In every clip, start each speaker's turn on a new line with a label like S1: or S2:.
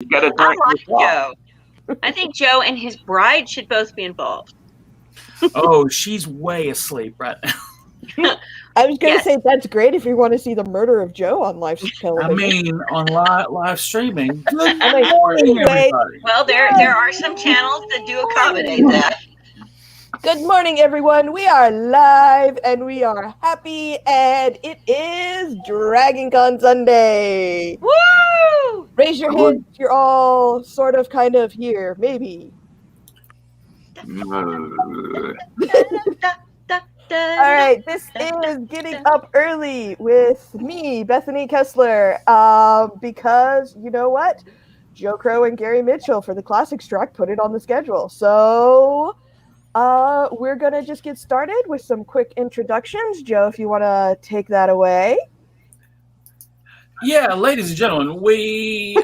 S1: You got to
S2: I
S1: turn
S2: like
S1: this off.
S2: Joe. I think Joe and his bride should both be involved.
S3: Oh, she's way asleep right now.
S4: I was going to
S2: Yes.
S4: say that's great if you want to see the murder of Joe on live
S3: I
S4: television.
S3: mean, on live streaming. Good
S4: I mean,
S3: morning,
S4: anyway.
S3: everybody.
S2: Well, there are some channels that do accommodate that.
S4: Good morning, everyone. We are live and we are happy, and it is Dragon Con Sunday.
S2: Woo!
S4: Raise your hands if you're all sort of kind of here, maybe. All right, this is Getting Up Early with me, Bethany Kesler, because you know what? Joe Crow and Gary Mitchell for the Classics track put it on the schedule. So we're going to just get started with some quick introductions. Joe, if you want to take that away.
S3: Yeah, ladies and gentlemen, we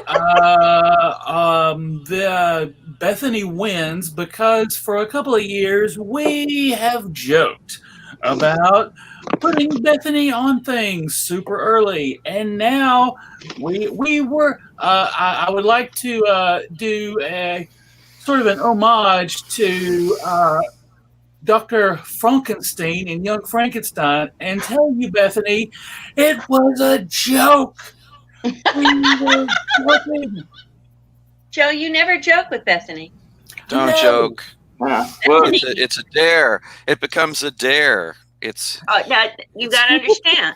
S3: the Bethany wins because for a couple of years we have joked about putting Bethany on things super early, and now we were. I would like to do a sort of an homage to Dr. Frankenstein and Young Frankenstein and tell you, Bethany, it was a joke. We were joking.
S2: Joe, you never joke with Bethany.
S5: Don't
S3: No.
S5: joke.
S1: Yeah. Well,
S5: It's a dare. It becomes a dare. It's
S2: Now, you got to understand,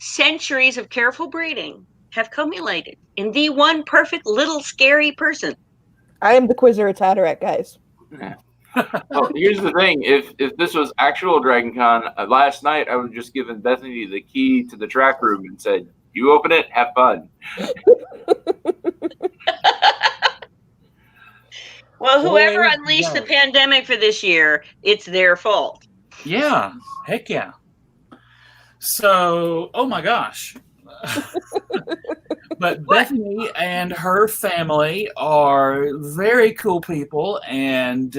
S2: centuries of careful breeding have culminated in the one perfect little scary person.
S4: I am the Quizzer at Hatterack, guys.
S1: well, here's the thing: if this was actual Dragon Con, last night I would have just given Bethany the key to the track room and said, "You open it, have fun."
S2: Well, whoever
S3: Oh,
S2: unleashed the
S3: no.
S2: pandemic for this year, it's their fault.
S3: Yeah, heck yeah. So, oh my gosh. But Bethany and her family are very cool people, and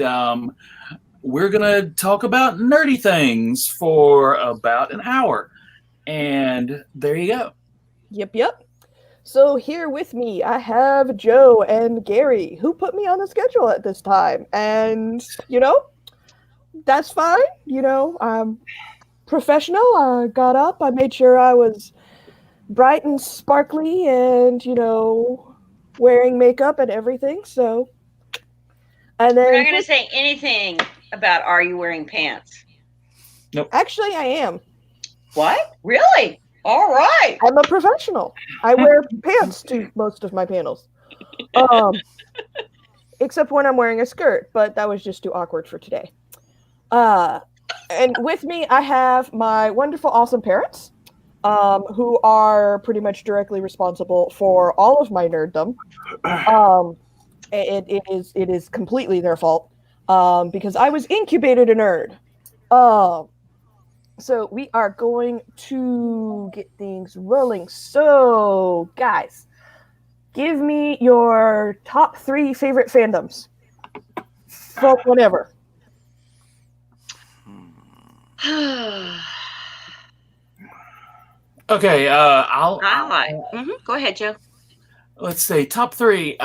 S3: we're going to talk about nerdy things for about an hour. And there you go.
S4: Yep. So here with me, I have Joe and Gary, who put me on the schedule at this time. And, that's fine. I'm professional. I got up. I made sure I was bright and sparkly and, wearing makeup and everything. So, and then...
S2: We're not going to say anything about are you wearing pants?
S3: Nope.
S4: Actually, I am.
S2: What? Really? All right.
S4: I'm a professional. I wear pants to most of my panels. Except when I'm wearing a skirt, but that was just too awkward for today. And with me, I have my wonderful, awesome parents, who are pretty much directly responsible for all of my nerddom. It is completely their fault, because I was incubated a nerd. So we are going to get things rolling. So, guys, give me your top 3 favorite fandoms from whatever.
S3: Okay, I'll
S2: Go ahead, Joe.
S3: let's see, top 3.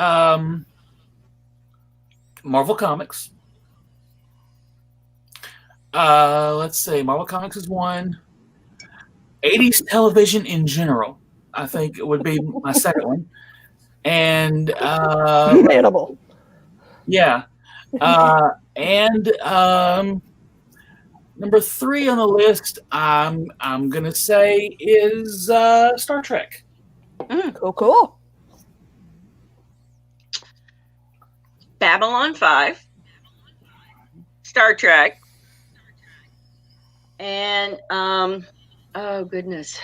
S3: Marvel Comics. Let's see, Marvel Comics is 1. 80s television in general, I think it would be my second one. And
S4: Animal.
S3: yeah. And number 3 on the list, I'm gonna say is Star Trek.
S4: Cool.
S2: Babylon 5, Star Trek, and oh goodness,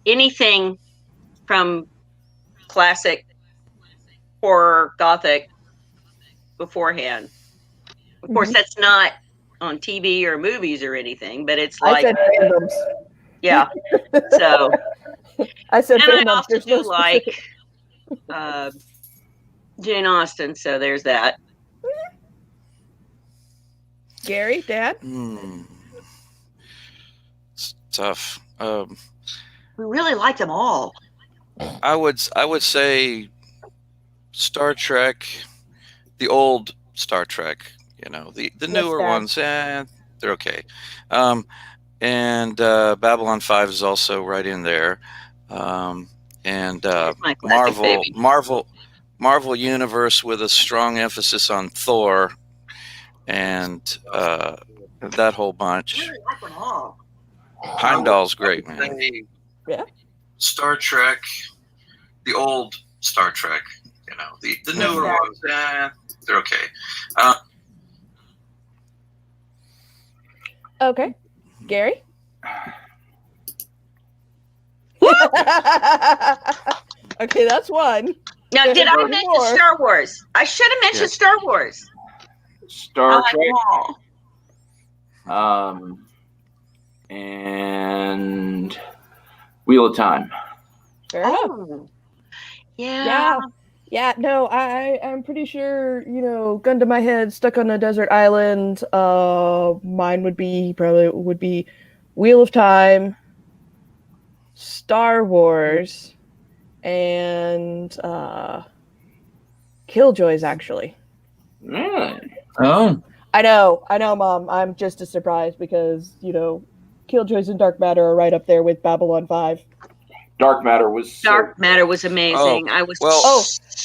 S2: anything from classic horror gothic beforehand. Of course, that's not on TV or movies or anything, but it's like,
S4: I said fandoms.
S2: yeah. So,
S4: I said
S2: and I
S4: fandoms.
S2: also
S4: There's no
S2: do like
S4: specific-
S2: Jane Austen, so there's that.
S4: Gary, Dad?
S5: It's tough.
S2: We really like them all.
S5: I would say Star Trek, the old Star Trek. The newer
S4: Dad.
S5: ones, they're okay. And Babylon 5 is also right in there. And
S2: That's my classic baby.
S5: Marvel Universe with a strong emphasis on Thor and that whole bunch.
S2: I like them all.
S5: Heimdall's great, man.
S4: Yeah.
S5: Star Trek, the old Star Trek. The newer ones, they're okay.
S4: Okay. Gary? Okay, that's one.
S2: Now,
S4: Go
S2: did
S4: ahead,
S2: I
S4: one
S2: mention
S4: more.
S2: Star Wars? I should have mentioned
S5: Yeah.
S2: Star Wars.
S1: Star
S2: I like
S1: Trek.
S2: them all.
S1: And Wheel of Time.
S4: Fair enough.
S2: Oh, yeah.
S4: Yeah, no, I'm pretty sure, gun to my head, stuck on a desert island. Mine would be Wheel of Time, Star Wars, and Killjoys, actually.
S1: Really?
S3: Oh,
S4: I know, Mom. I'm just as surprised because, Killjoys and Dark Matter are right up there with Babylon 5.
S1: Dark Matter was
S2: Dark Matter was amazing. I was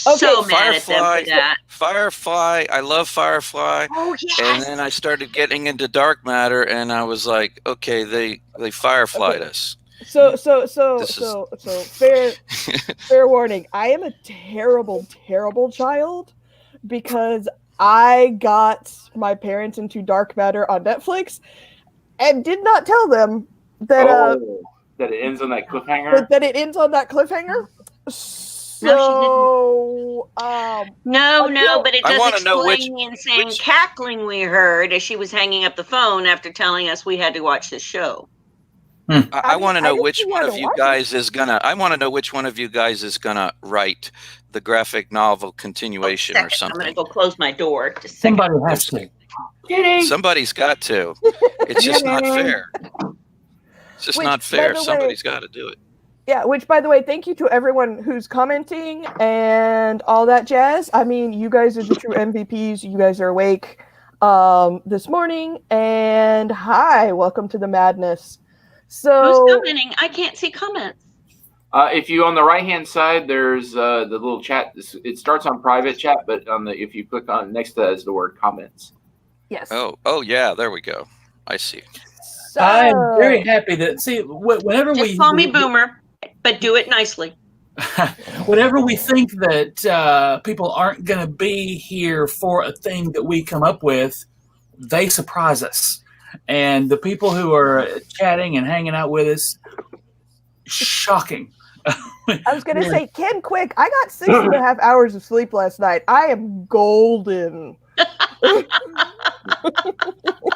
S4: okay.
S2: mad at them for that.
S5: Firefly, I love Firefly.
S2: Oh, yes.
S5: And then I started getting into Dark Matter, and I was like, okay, they Fireflied us.
S4: So fair warning. I am a terrible, terrible child because I got my parents into Dark Matter on Netflix and did not tell them that
S1: that it ends on that cliffhanger.
S4: that it ends on that cliffhanger. So
S2: No, but it
S5: I
S2: does
S5: wanna know
S2: explain the insane cackling we heard as she was hanging up the phone after telling us we had to watch the show.
S5: I want to know which
S4: didn't
S5: one
S4: wanna
S5: of you
S4: watch
S5: guys is gonna. I want to know which one of you guys is gonna write the graphic novel continuation or
S2: I'm going
S5: something.
S2: to go close my door. Just a second.
S3: somebody has to.
S5: Somebody's got to. It's just not fair. It's just
S4: Which,
S5: not
S4: by
S5: fair.
S4: the way-
S5: Somebody's got to do it.
S4: Yeah, which, by the way, thank you to everyone who's commenting and all that jazz. I mean, you guys are the true MVPs. You guys are awake this morning. And hi, welcome to the madness. So,
S2: Who's commenting? I can't see comments.
S1: If you on the right hand side, there's the little chat. It starts on private chat, but if you click on next to that is the word comments.
S4: yes.
S5: Oh yeah, there we go. I see.
S4: So,
S3: I'm very happy that whenever
S2: Just call me Boomer, but do it nicely.
S3: whenever we think that people aren't going to be here for a thing that we come up with, they surprise us. And the people who are chatting and hanging out with us, shocking.
S4: I was going to say, Ken, quick, I got 6.5 hours of sleep last night. I am golden.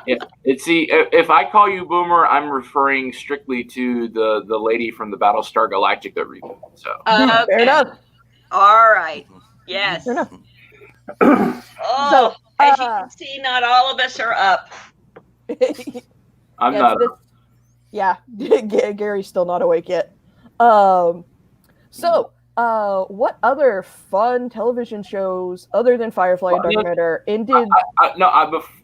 S1: Yeah, if I call you Boomer, I'm referring strictly to the lady from the Battlestar Galactica reboot. So
S2: Okay.
S4: Fair enough.
S2: All right. Yes.
S4: Fair enough.
S2: Oh, as you can see, not all of us are up.
S1: I'm
S4: Yes,
S1: not.
S4: Gary's still not awake yet. What other fun television shows other than Firefly and Dark Matter ended?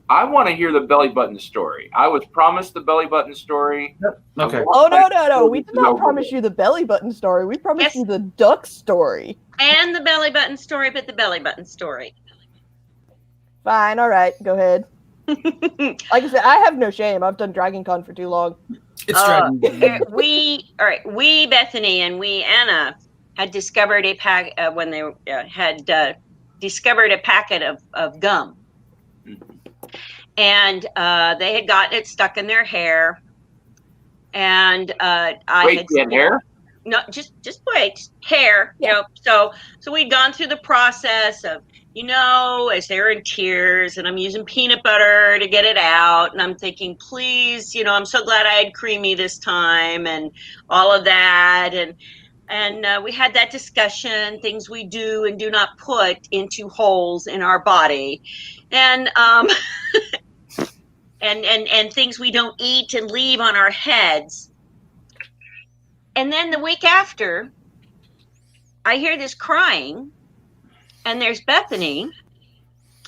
S1: I want to hear the belly button story. I was promised the belly button story.
S3: Okay.
S4: Oh no! We did not promise you the belly button story. We promised you the duck story.
S2: And the belly button story, but the belly button story.
S4: Fine, all right, go ahead. Like I said, I have no shame. I've done Dragon Con for too long.
S3: It's Dragon.
S2: We, Bethany, and we, Anna, had discovered a pack when they had discovered a packet of gum, and they had gotten it stuck in their hair, and
S1: hair?
S2: No, just wait, hair.
S4: Yeah.
S2: So we'd gone through the process of, as they're in tears, and I'm using peanut butter to get it out, and I'm thinking, please, I'm so glad I had creamy this time, and all of that, and we had that discussion, things we do and do not put into holes in our body, and and things we don't eat and leave on our heads. And then the week after, I hear this crying, and there's Bethany,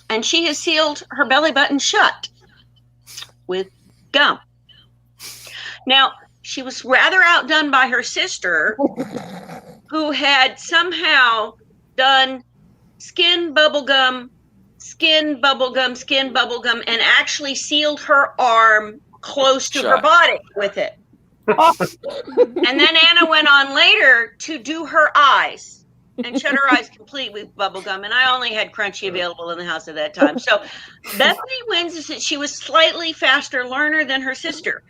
S2: and she has sealed her belly button shut with gum. Now, she was rather outdone by her sister, who had somehow done skin bubblegum, and actually sealed her arm close to her body with it. And then Anna went on later to do her eyes and shut her eyes complete with bubblegum. And I only had Crunchy available in the house at that time. So Bethany wins is that she was slightly faster learner than her sister.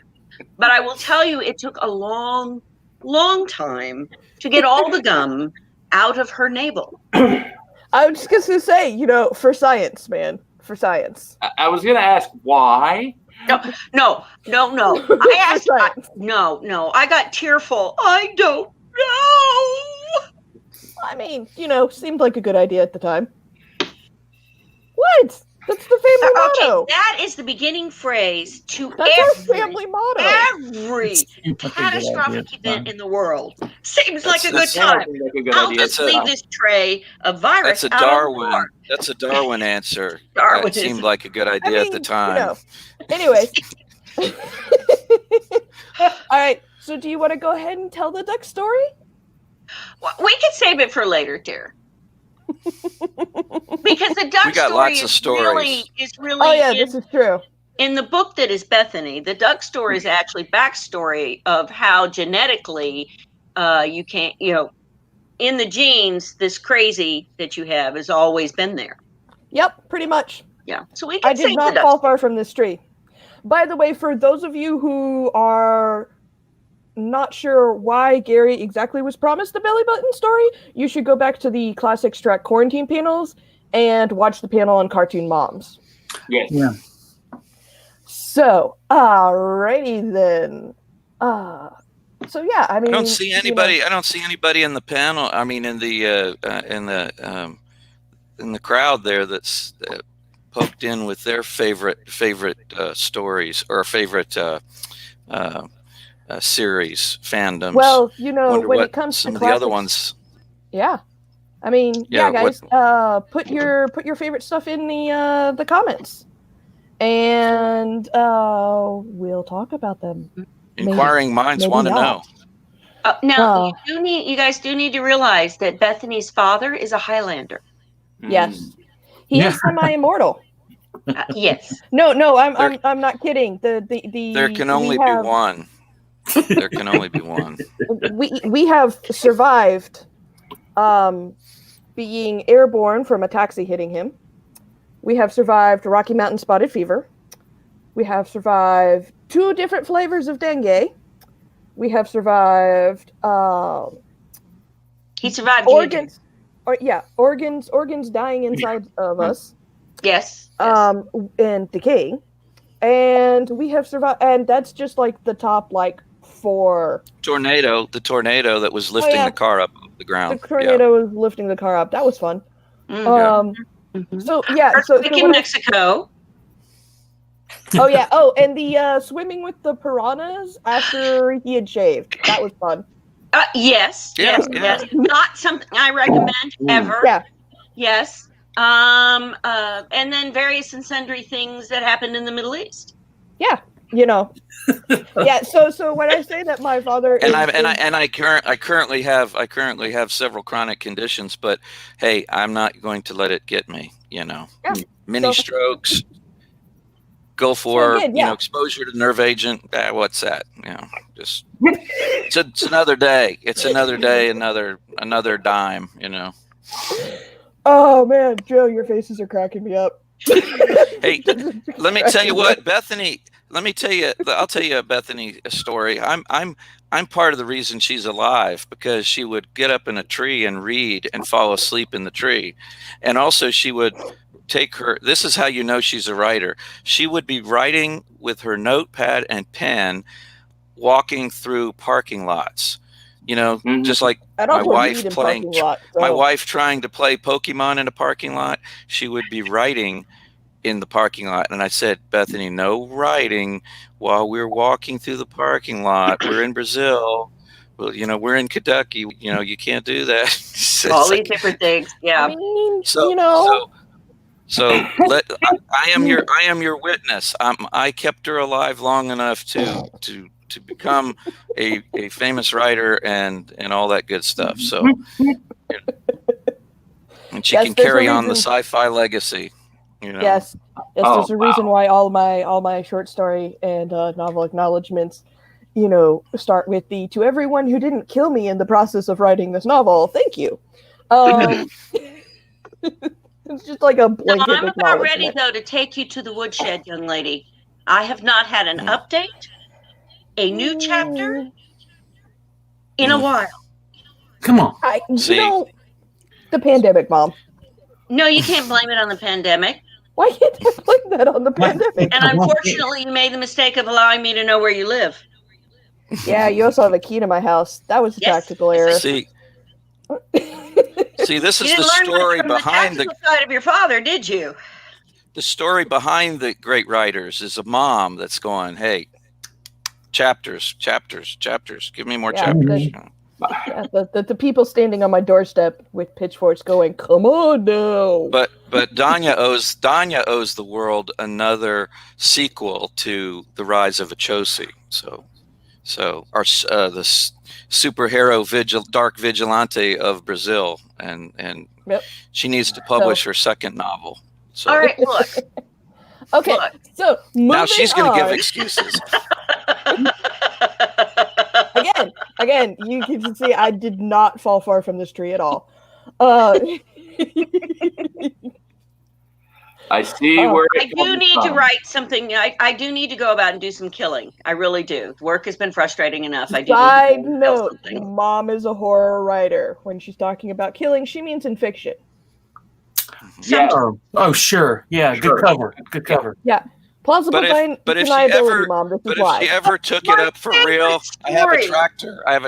S2: But I will tell you, it took a long, long time to get all the gum out of her navel.
S4: I was just going to say, for science, man. For science.
S1: I was going to ask why.
S2: No. I asked. No. I got tearful. I don't know.
S4: I mean, seemed like a good idea at the time. What? That's the family motto.
S2: That is the beginning phrase to
S4: our family motto.
S2: Every catastrophic event in the world. Seems like a good time. I'll just leave this tray of virus.
S5: That's a Darwin. That's a Darwin answer. It seemed like a good idea at the time.
S4: Anyways. All right. So, do you want to go ahead and tell the duck story?
S2: Well, we can save it for later, dear. Because the duck story is really
S4: oh yeah, this is true.
S2: In the book that is Bethany, the duck story is actually backstory of how genetically you can't, in the genes, this crazy that you have has always been there.
S4: Yep, pretty much.
S2: Yeah. So we can
S4: I did not fall far from this tree. By the way, for those of you who are not sure why Gary exactly was promised the belly button story, you should go back to the classic Strat quarantine panels and watch the panel on cartoon moms.
S1: Yes.
S3: Yeah.
S4: So, alrighty then. So yeah, I mean,
S5: I don't see anybody. I don't see anybody in the panel. I mean, in the crowd there that's poked in with their favorite stories or favorite series fandoms.
S4: Well, when it comes to
S5: some of the other ones.
S4: Yeah. I mean, yeah guys, put your favorite stuff in the comments, and we'll talk about them.
S5: Inquiring minds want to know.
S2: Now, you guys do need to realize that Bethany's father is a Highlander.
S4: Yes, he is semi-immortal.
S2: Yes.
S4: No, I'm not kidding.
S5: There can only be one. There can only be one.
S4: We have survived being airborne from a taxi hitting him. We have survived Rocky Mountain spotted fever. We have survived 2 different flavors of dengue. We have survived
S2: he survived
S4: organs dying inside of us.
S2: Yes.
S4: And decaying. And we have survived, and that's just like the top 4.
S5: The tornado that was lifting the car up off the ground.
S4: The tornado was lifting the car up. That was fun. So yeah,
S2: in Mexico.
S4: Oh yeah. Oh, and the swimming with the piranhas after he had shaved. That was fun.
S2: Yes. Yes. Not something I recommend ever.
S4: Yeah.
S2: Yes. And then various and sundry things that happened in the Middle East.
S4: Yeah. Yeah. So when I say that my father
S5: I currently have several chronic conditions, but hey, I'm not going to let it get me. Mini strokes. Go for exposure to nerve agent. What's that? Just it's another day. It's another day. Another dime.
S4: Oh man, Joe, your faces are cracking me up.
S5: Hey, let me tell you what, Bethany. I'll tell you a Bethany story. I'm part of the reason she's alive, because she would get up in a tree and read and fall asleep in the tree, and also she would take her. This is how you know she's a writer. She would be writing with her notepad and pen, walking through parking lots. Just like my wife trying to play Pokemon in a parking lot. She would be writing in the parking lot. And I said, Bethany, no writing while we're walking through the parking lot. We're in Brazil. well, we're in Kentucky. You can't do that. It's
S2: All these
S5: like,
S2: different things. Yeah.
S4: I mean,
S5: so,
S4: you know,
S5: I am your witness. I kept her alive long enough to become a famous writer and all that good stuff. So, and she
S4: Yes,
S5: can
S4: there's a
S5: carry on the
S4: reason-
S5: sci-fi legacy.
S4: yes,
S1: Oh,
S4: there's a reason why all my short story and novel acknowledgments, start with the "to everyone who didn't kill me in the process of writing this novel, thank you." It's just like a
S2: No,
S4: blanket
S2: I'm about ready,
S4: acknowledgement.
S2: though, to take you to the woodshed, young lady. I have not had an update, a new chapter in a while.
S3: Come on.
S5: See?
S4: The pandemic, Mom.
S2: No, you can't blame it on the pandemic.
S4: Why can't I blame that on the pandemic?
S2: And unfortunately, you made the mistake of allowing me to know where you live.
S4: Yeah, you also have a key to my house. That was a
S2: Yes,
S4: tactical
S2: yes, I
S4: error.
S5: See, this
S2: You
S5: is the
S2: didn't learn
S5: story
S2: much from
S5: behind
S2: the tactical side of your father, did you?
S5: the story behind the great writers is a mom that's going, "Hey, chapters. Give me more
S4: Yeah,
S5: chapters."
S4: Yeah, the people standing on my doorstep with pitchforks going, "Come on now!"
S5: But Danya owes the world another sequel to The Rise of Achosi. So our the superhero dark vigilante of Brazil, and
S4: Yep.
S5: she needs to publish her second novel. So
S2: All right, look.
S4: Okay,
S2: Look.
S4: so
S5: now she's going to give
S4: on.
S5: excuses.
S4: Again, you can see I did not fall far from this tree at all.
S1: I see where
S2: I do need to write something. I do need to go about and do some killing. I really do. Work has been frustrating enough. I do
S4: Side
S2: need to kill
S4: note:
S2: something.
S4: Mom is a horror writer. When she's talking about killing, she means in fiction.
S1: Yeah.
S3: Oh, sure. Yeah,
S1: Sure.
S3: Good cover.
S4: Yeah, plausible
S5: But if she
S4: deniability,
S5: ever,
S4: Mom. This is
S5: but if
S4: live.
S5: she ever took it up for real, I have a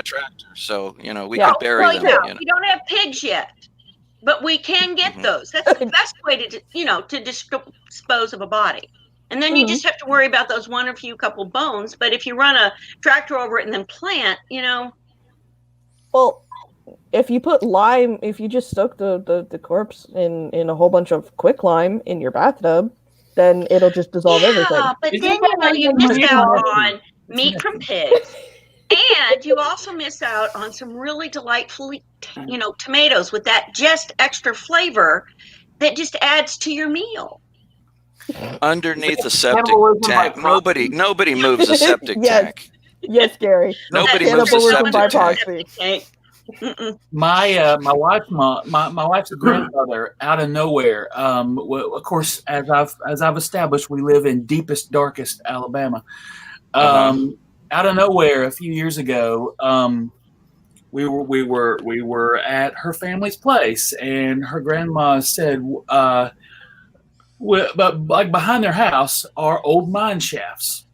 S5: tractor. So we
S4: Yeah.
S5: can bury
S2: Well,
S5: them.
S2: yeah, we don't have pigs yet, but we can get those. That's the best way to dispose of a body. And then you just have to worry about those one or few couple bones. But if you run a tractor over it and then plant,
S4: Well, if you put lime, if you just soak the corpse in a whole bunch of quicklime in your bathtub, then it'll just dissolve everything.
S2: Yeah, but then you miss out on meat from pigs. And you also miss out on some really delightful, tomatoes with that just extra flavor that just adds to your meal.
S5: Underneath a septic tank. Nobody moves a septic tank.
S4: Yes, Gary.
S5: Nobody moves a
S4: Cannibalism by
S5: septic tank.
S4: proxy.
S3: My wife's grandmother, out of nowhere. Of course, as I've established, we live in deepest, darkest Alabama. Out of nowhere, a few years ago, we were at her family's place, and her grandma said, but like behind their house are old mine shafts.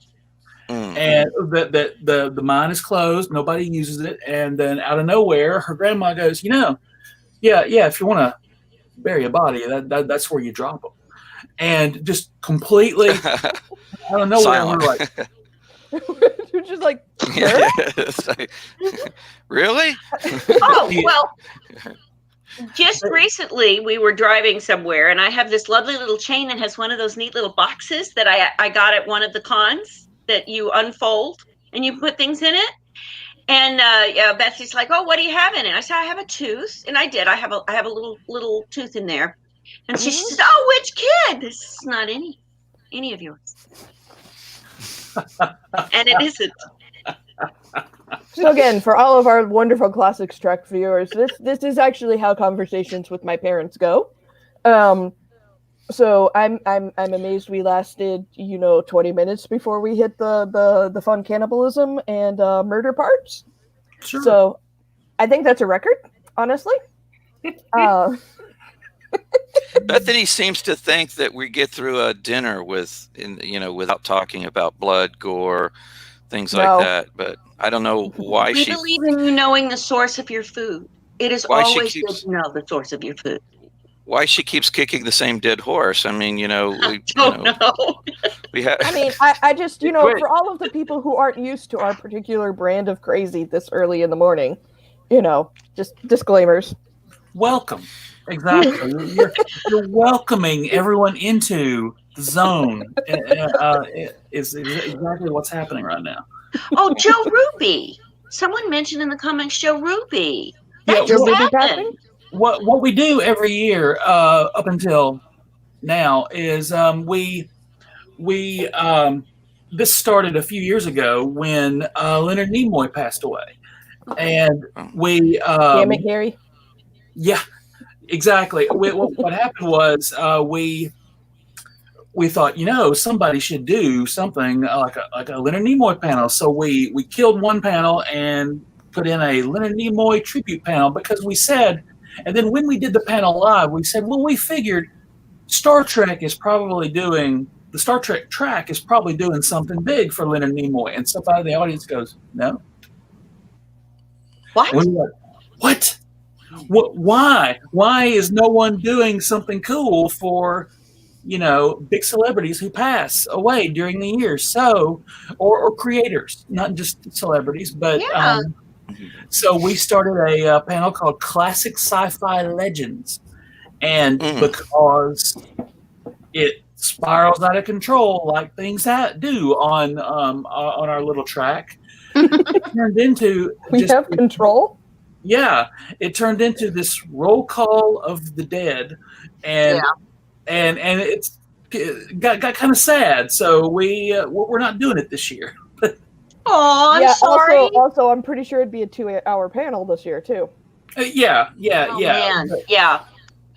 S3: And the mine is closed, nobody uses it, and then out of nowhere, her grandma goes, yeah, if you want to bury a body, that's where you drop them, and just completely out of nowhere,
S5: Silent.
S3: we're like,
S4: You're just like,
S5: Yeah, really?
S2: Oh, well, just recently we were driving somewhere, and I have this lovely little chain that has one of those neat little boxes that I got at one of the cons that you unfold and you put things in it. And Betsy's like, "Oh, what do you have in it?" I said, "I have a tooth," and I did. I have a little tooth in there. And she says, "Oh, which kid? This is not any of yours." And it isn't.
S4: So again, for all of our wonderful Classics Trek viewers, this is actually how conversations with my parents go. So I'm amazed we lasted 20 minutes before we hit the fun cannibalism and murder parts.
S3: sure.
S4: So I think that's a record, honestly.
S5: Bethany seems to think that we get through a dinner without talking about blood, gore, things like that. But I don't know why
S2: We
S5: she.
S2: believe in you knowing the source of your food. It is
S5: Why she
S2: always
S5: keeps-
S2: good to know the source of your food.
S5: why she keeps kicking the same dead horse. I mean,
S2: I don't know.
S5: we have.
S4: I mean, I just,
S1: Quick.
S4: for all of the people who aren't used to our particular brand of crazy this early in the morning, just disclaimers.
S3: Welcome. Exactly. You're welcoming everyone into the zone. Is exactly what's happening right now.
S2: Oh, Joe Ruby. Someone mentioned in the comments Joe Ruby. That
S3: Yeah,
S2: just
S4: Joe Ruby
S2: happened.
S4: passing?
S3: What we do every year up until now is we this started a few years ago when Leonard Nimoy passed away, and we
S4: Damn it, Gary.
S3: yeah, exactly. What happened was we thought, somebody should do something like a Leonard Nimoy panel. So we killed one panel and put in a Leonard Nimoy tribute panel because we said, and then when we did the panel live, we said, well, we figured Star Trek is probably doing the Star Trek track is probably doing something big for Leonard Nimoy, and somebody in the audience goes, no.
S2: What?
S3: And we were like, what? Why? Why is no one doing something cool for, big celebrities who pass away during the year? So, or creators, not just celebrities, but
S2: Yeah.
S3: so we started a panel called Classic Sci-Fi Legends, and because it spirals out of control like things do on our little track, it turned into
S4: We have control?
S3: Yeah, it turned into this roll call of the dead, and it's got kind of sad. So we're not doing it this year.
S2: Oh, I'm
S4: yeah,
S2: sorry.
S4: Also, I'm pretty sure it'd be a 2-hour panel this year, too.
S3: Yeah.
S2: Man. Yeah.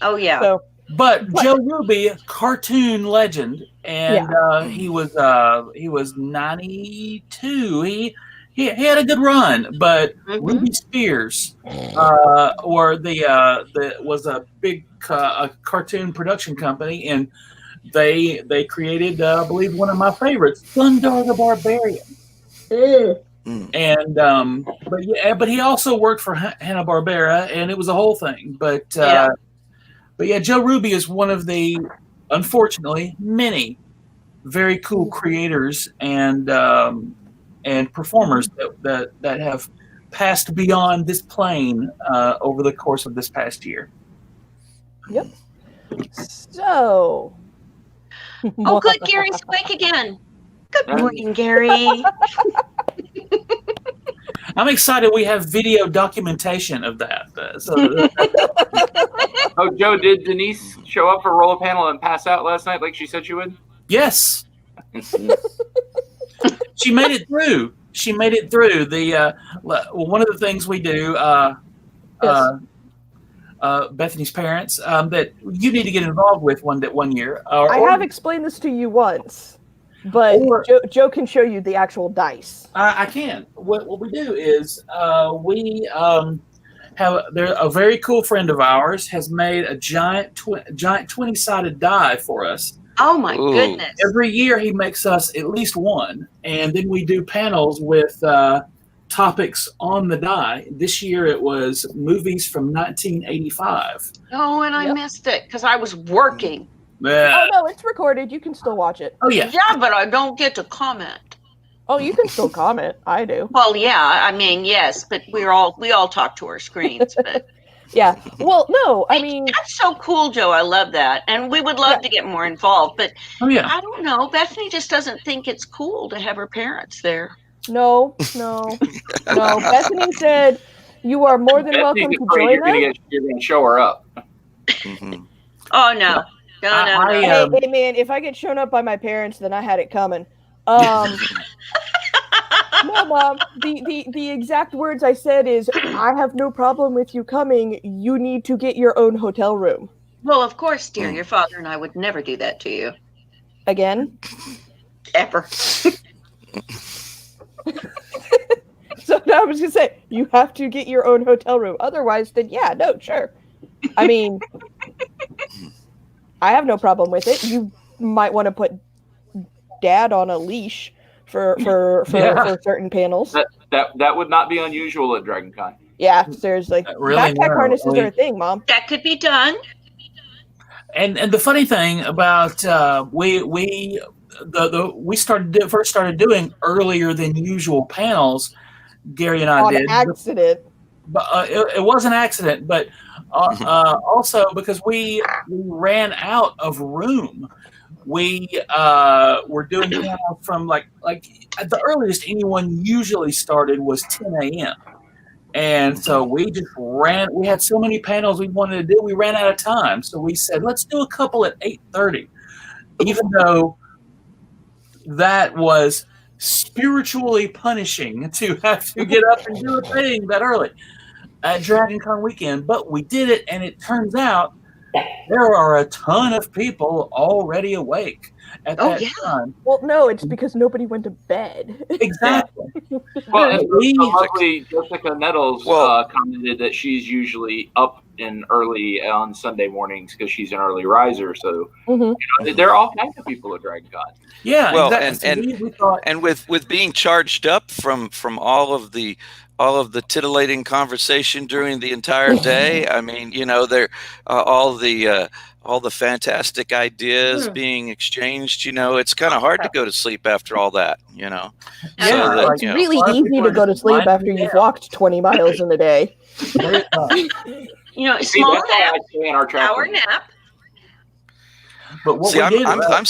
S2: Oh, yeah.
S4: So,
S3: But Joe Ruby, cartoon legend, and he was 92. He had a good run, but Ruby Spears, or the was a big cartoon production company, and they created, I believe, one of my favorites, Thundar the Barbarian. And but he also worked for Hanna-Barbera, and it was a whole thing. But Joe Ruby is one of the, unfortunately, many very cool creators and performers that have passed beyond this plane over the course of this past year.
S4: Yep. So.
S2: Oh, good. Gary's awake again. Good morning, Gary.
S3: I'm excited we have video documentation of that.
S1: Oh, Joe, did Denise show up for roll panel and pass out last night like she said she would?
S3: Yes. She made it through. The one of the things we do, Bethany's parents, that you need to get involved with one year.
S4: I have explained this to you once, but Joe can show you the actual dice.
S3: I can. What we do is we have a very cool friend of ours has made a giant 20-sided die for us.
S2: Oh my goodness!
S3: Every year he makes us at least one, and then we do panels with topics on the die. This year it was movies from 1985.
S2: Oh, and I missed it because I was working.
S4: Oh no, it's recorded. You can still watch it.
S3: Oh yeah.
S2: Yeah, but I don't get to comment.
S4: Oh, you can still comment. I do.
S2: Well, yeah, I mean, yes, but we all talk to our screens. But
S4: yeah. Well, no, I mean,
S2: that's so cool, Joe. I love that, and we would love to get more involved. But I don't know. Bethany just doesn't think it's cool to have her parents there.
S4: No. Bethany said you are more than welcome to join us.
S1: You're going to show her up.
S2: Oh no. No.
S4: Hey man, if I get shown up by my parents, then I had it coming. No, Mom. The exact words I said is, I have no problem with you coming. You need to get your own hotel room.
S2: Well, of course, dear. Your father and I would never do that to you.
S4: Again?
S2: Ever.
S4: So I was going to say, you have to get your own hotel room. Otherwise, then sure. I mean, I have no problem with it. You might want to put Dad on a leash for certain panels.
S1: That would not be unusual at DragonCon.
S4: Yeah, seriously.
S3: Really?
S4: Backpack harnesses are a thing, Mom.
S2: That could be done.
S3: And the funny thing about we first started doing earlier than usual panels. Gary and I
S4: On
S3: did,
S4: accident.
S3: but it was an accident. But also because we ran out of room. We were doing panels from like at the earliest anyone usually started was 10 a.m. And so we just ran. We had so many panels we wanted to do. We ran out of time. So we said, let's do a couple at 8:30, even though that was spiritually punishing to have to get up and do a thing that early at Dragon Con weekend. But we did it, and it turns out there are a ton of people already awake at that time.
S4: Well, no, it's because nobody went to bed.
S3: Exactly.
S1: Well, and the lovely Jessica Nettles commented that she's usually up and early on Sunday mornings because she's an early riser. So there are all kinds of people at Dragon Con.
S3: Yeah,
S5: well,
S3: exactly.
S5: and with being charged up from all of the titillating conversation during the entire day. I mean, there all the fantastic ideas being exchanged. It's kind of hard to go to sleep after all that.
S3: Yeah,
S5: so
S4: it's really easy to go to sleep after you've walked 20 miles in a day.
S2: Small nap, hour nap.
S3: But what
S5: I'm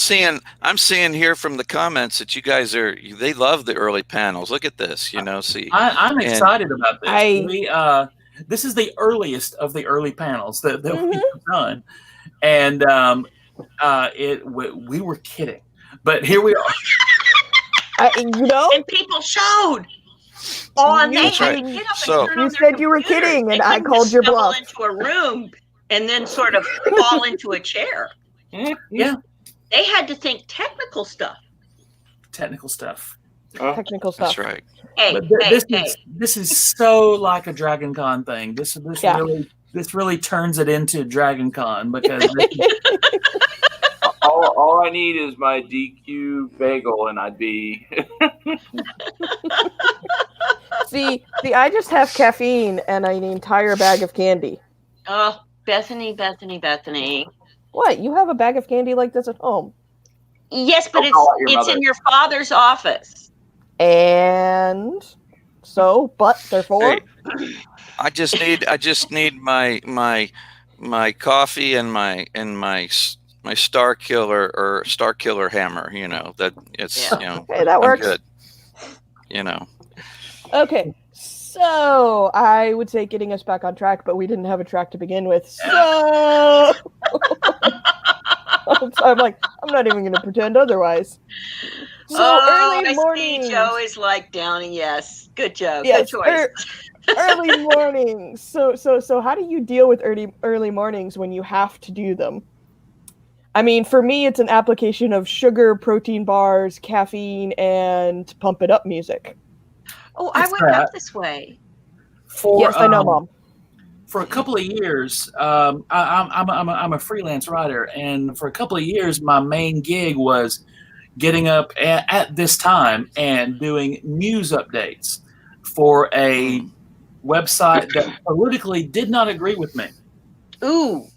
S5: seeing here from the comments that you guys they love the early panels. Look at this, see.
S3: I'm excited about this. This is the earliest of the early panels that we've done, and we were kidding, but here we are.
S2: And people showed. And they had to get up
S5: so
S2: and turn on
S4: you
S2: their
S4: said you were
S2: computers.
S4: kidding, and
S2: They
S4: I
S2: couldn't
S4: called
S2: just
S4: your
S2: stumble
S4: bluff.
S2: into a room and then sort of fall into a chair.
S3: Yeah,
S2: they had to think technical stuff.
S4: Technical stuff.
S5: That's right.
S2: Hey,
S3: this is so like a Dragon Con thing. This really turns it into Dragon Con because
S1: all I need is my DQ bagel, and I'd be.
S4: See, I just have caffeine and an entire bag of candy.
S2: Oh, Bethany.
S4: What? You have a bag of candy like this at home?
S2: Yes, but it's in your father's office.
S4: And so, therefore,
S5: hey, I just need my coffee and my Star Killer or Star Killer hammer. That it's
S4: okay, that works.
S5: I'm good.
S4: Okay, so I would say getting us back on track, but we didn't have a track to begin with. So I'm like, I'm not even going to pretend otherwise. So early mornings.
S2: Joe is like Downey. Yes, good job.
S4: Yes,
S2: good choice.
S4: Early mornings. So how do you deal with early mornings when you have to do them? I mean, for me, it's an application of sugar, protein bars, caffeine, and pump it up music.
S2: Oh, I wake up this way.
S4: Yes, I know, Mom.
S3: For a couple of years, I'm a freelance writer, and for a couple of years, my main gig was getting up at this time and doing news updates for a website that politically did not agree with me.
S2: Ooh,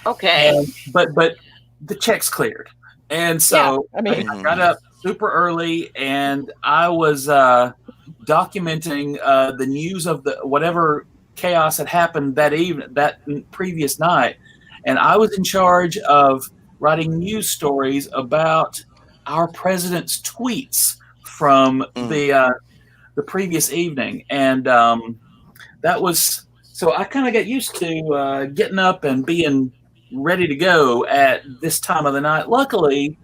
S2: okay.
S3: But the checks cleared, and so I got up super early, and I was documenting the news of the whatever chaos had happened that previous night, and I was in charge of writing news stories about our president's tweets from the previous evening, and that was so I kind of got used to getting up and being ready to go at this time of the night. Luckily,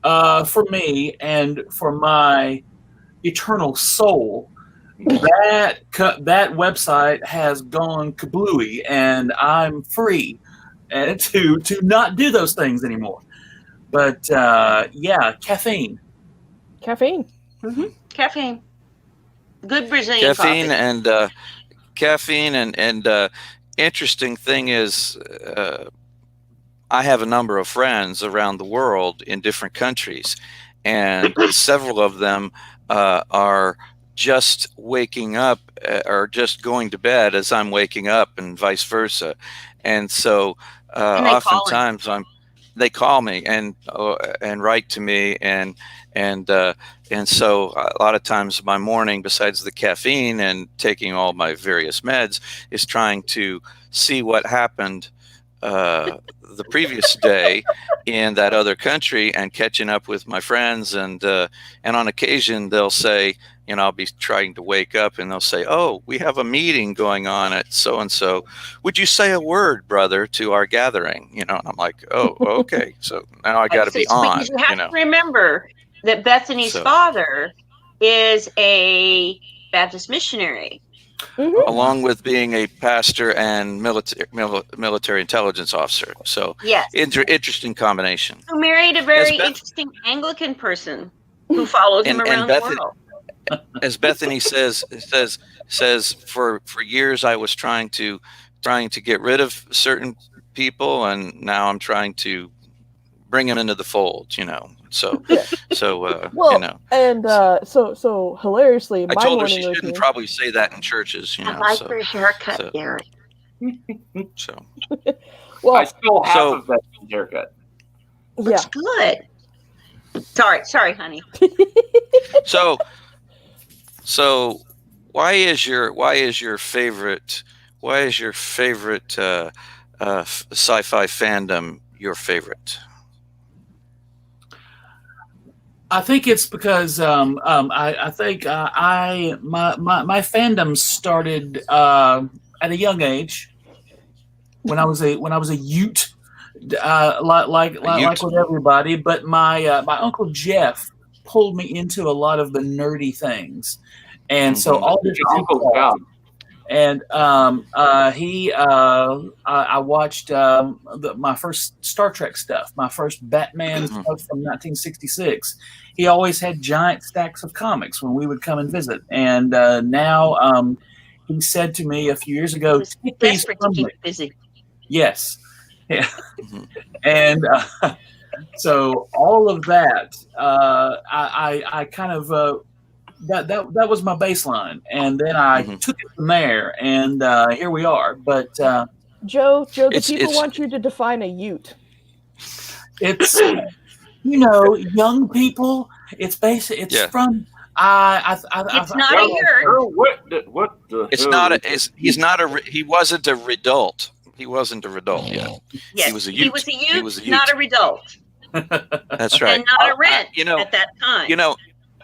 S3: for me and for my eternal soul, that website has gone kablooey, and I'm free to not do those things anymore. But
S4: caffeine.
S2: Mm-hmm. Caffeine. Good Brazilian
S5: caffeine
S2: coffee.
S5: Caffeine and interesting thing is, I have a number of friends around the world in different countries, and several of them are just waking up or just going to bed as I'm waking up, and vice versa. And so oftentimes they call me and write to me, and so a lot of times my morning, besides the caffeine and taking all my various meds, is trying to see what happened the previous day in that other country, and catching up with my friends, and on occasion they'll say, I'll be trying to wake up and they'll say, "Oh, we have a meeting going on at so and so. Would you say a word, brother, to our gathering?" And I'm like, "Oh, okay." So now I got to be on.
S2: You have to remember that Bethany's father is a Baptist missionary.
S4: Mm-hmm.
S5: Along with being a pastor and military intelligence officer. So
S2: yes,
S5: interesting combination.
S2: Who married a very interesting Anglican person who follows him around the world.
S5: As Bethany says for years I was trying to get rid of certain people, and now I'm trying to bring them into the fold, So,
S4: and so hilariously,
S5: I told her she shouldn't probably say that in churches,
S2: I like her haircut, Gary.
S5: So,
S1: well, I stole half of that haircut.
S2: Looks good. Sorry, honey.
S5: So, why is your favorite sci-fi fandom your favorite?
S3: I think it's because I think my fandom started at a young age when I was a Ute, like with everybody. But my Uncle Jeff pulled me into a lot of the nerdy things, and so all this uncle. And I watched my first Star Trek stuff, my first Batman stuff from 1966. He always had giant stacks of comics when we would come and visit. And now he said to me a few years ago, "Take these from me."
S2: Busy.
S3: Yes. Yeah. And so all of that, I kind of that was my baseline, and then I took it from there, and here we are. But
S4: Joe, the people want you to define a Ute.
S3: It's young people. It's basic. It's from.
S2: It's not a yurt.
S1: What the?
S5: It's not a. He's not a. He wasn't a redult. He wasn't a redult yet.
S2: Yes,
S5: he was a Ute.
S2: He was a Ute, not a redult.
S5: That's right.
S2: And not a rent at that time.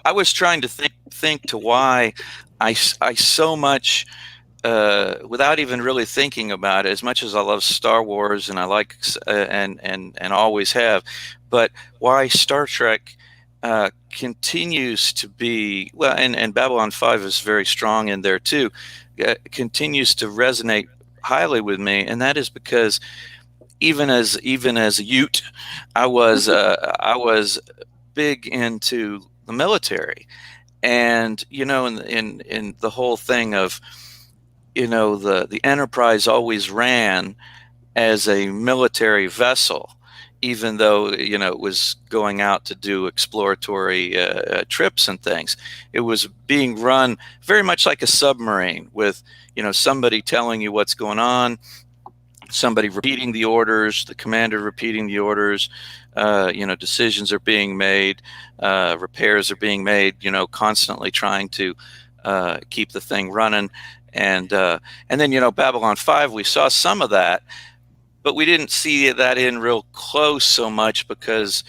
S5: I was trying to think to why I so much, without even really thinking about it, as much as I love Star Wars and I like and always have, but why Star Trek continues to be, well, and Babylon 5 is very strong in there too, continues to resonate highly with me, and that is because even as a Ute, I was big into the military, and in the whole thing of the Enterprise always ran as a military vessel, even though it was going out to do exploratory trips and things. It was being run very much like a submarine, with somebody telling you what's going on, somebody repeating the orders, the commander repeating the orders. Decisions are being made, repairs are being made, constantly trying to keep the thing running. And then, Babylon 5, we saw some of that, but we didn't see that in real close so much because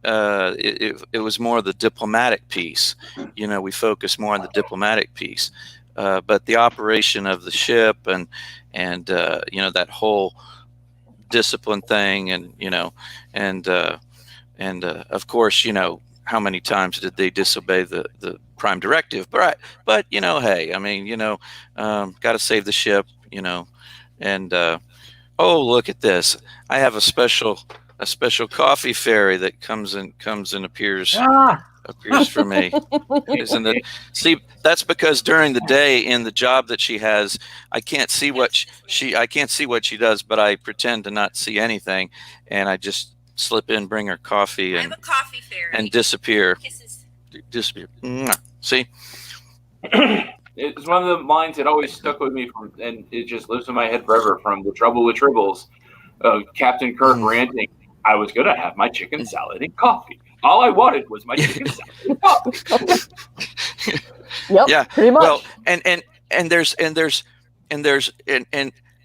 S5: it was more the diplomatic piece. We focused more on the diplomatic piece. But the operation of the ship and that whole discipline thing, and of course, how many times did they disobey the prime directive? But hey, I mean, got to save the ship, and oh, look at this! I have a special coffee fairy that comes and appears for me. Isn't it? See, that's because during the day in the job that she has, I can't see what she does, but I pretend to not see anything, and I just slip in, bring her coffee, and
S2: coffee fairy.
S5: And disappear. Kisses. Disappear. See?
S1: It's one of the lines that always stuck with me and it just lives in my head forever, from The Trouble with Tribbles. Captain Kirk ranting, I was going to have my chicken salad and coffee. All I wanted was my chicken salad and coffee.
S4: Yep,
S5: Yeah,
S4: pretty much.
S5: well, and there's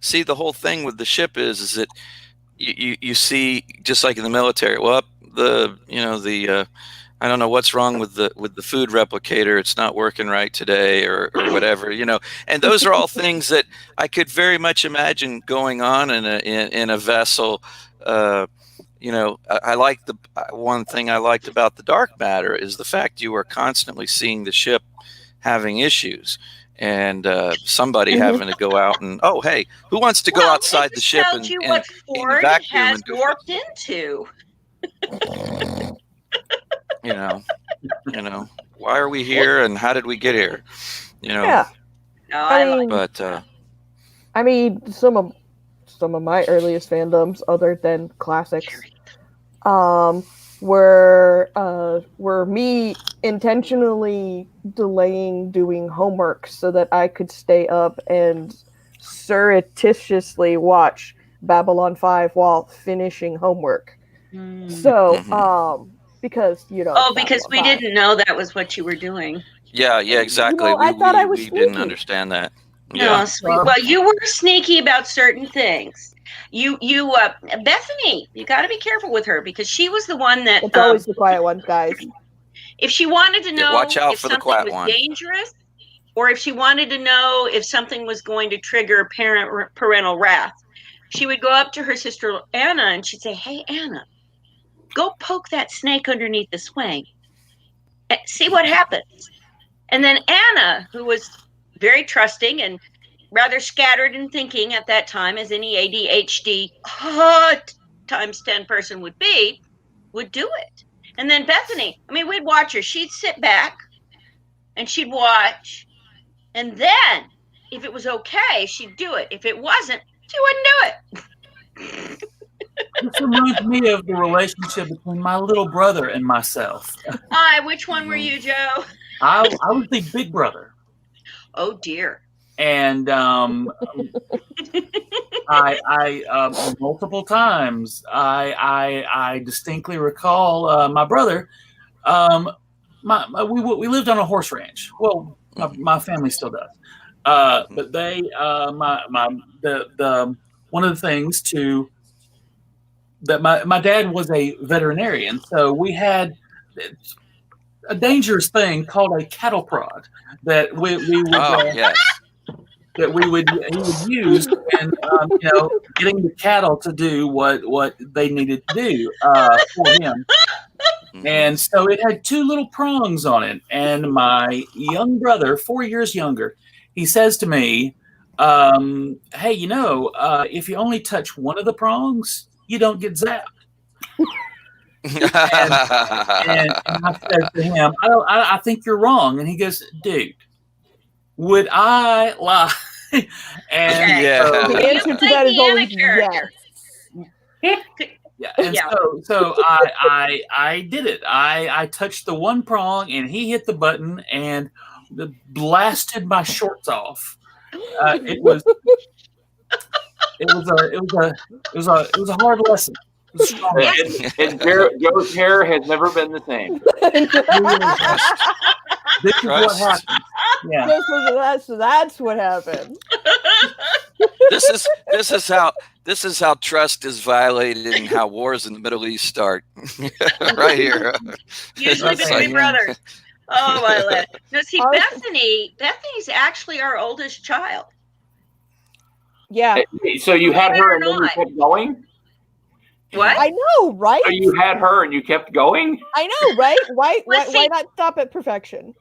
S5: see, the whole thing with the ship is that you see, just like in the military, well, I don't know what's wrong with the food replicator. It's not working right today, or whatever, And those are all things that I could very much imagine going on in a vessel. I like one thing I liked about the dark matter is the fact you are constantly seeing the ship having issues, and somebody having to go out and, oh, hey, who wants to go outside the ship and
S2: what Ford
S5: vacuum
S2: has
S5: and go
S2: warped into.
S5: Why are we here and how did we get here?
S4: Yeah.
S2: No,
S4: I mean, some of my earliest fandoms, other than classics, were me intentionally delaying doing homework so that I could stay up and surreptitiously watch Babylon 5 while finishing homework. So, because
S2: because we didn't know that was what you were doing.
S5: Yeah, exactly.
S4: I thought I was
S5: we didn't
S4: sneaky.
S5: Understand that.
S2: Yeah. Well, you were sneaky about certain things. Bethany, you got to be careful with her, because she was the one that.
S4: It's always the quiet ones, guys.
S2: If she wanted to know
S5: watch out
S2: if
S5: for the
S2: something
S5: quiet
S2: was
S5: one.
S2: dangerous, or if she wanted to know if something was going to trigger parental wrath, she would go up to her sister Anna and she'd say, "Hey, Anna, go poke that snake underneath the swing. See what happens." And then Anna, who was very trusting and rather scattered in thinking at that time, as any ADHD times 10 person would be, would do it. And then Bethany, we'd watch her. She'd sit back and she'd watch. And then, if it was okay, she'd do it. If it wasn't, she wouldn't do it.
S3: This reminds me of the relationship between my little brother and myself.
S2: Hi, which one were you, Joe?
S3: I was the big brother.
S2: Oh dear.
S3: And I multiple times I distinctly recall my brother. We lived on a horse ranch. Well, my family still does. But they the one of the things that my dad was a veterinarian, so we had a dangerous thing called a cattle prod that he would use in getting the cattle to do what they needed to do for him. And so it had two little prongs on it. And my young brother, 4 years younger, he says to me, "Hey, if you only touch one of the prongs, you don't get zapped." and I said to him, I think you're wrong. And he goes, "Dude, would I lie?" And
S4: the answer to that is always yes.
S3: Yeah, and so I did it. I touched the one prong, and he hit the button, and blasted my shorts off. It was a hard lesson.
S1: And Joe's hair has never been the same.
S3: This is what happened. Yeah.
S4: That's what happened.
S5: This is how trust is violated and how wars in the Middle East start. Right here.
S2: Usually between brothers. Oh my God. No, see, Bethany's actually our oldest child.
S4: Yeah.
S1: So you had her and then you kept going?
S2: What?
S4: I know, right?
S1: So you had her and you kept going?
S4: I know, right? Why not stop at perfection?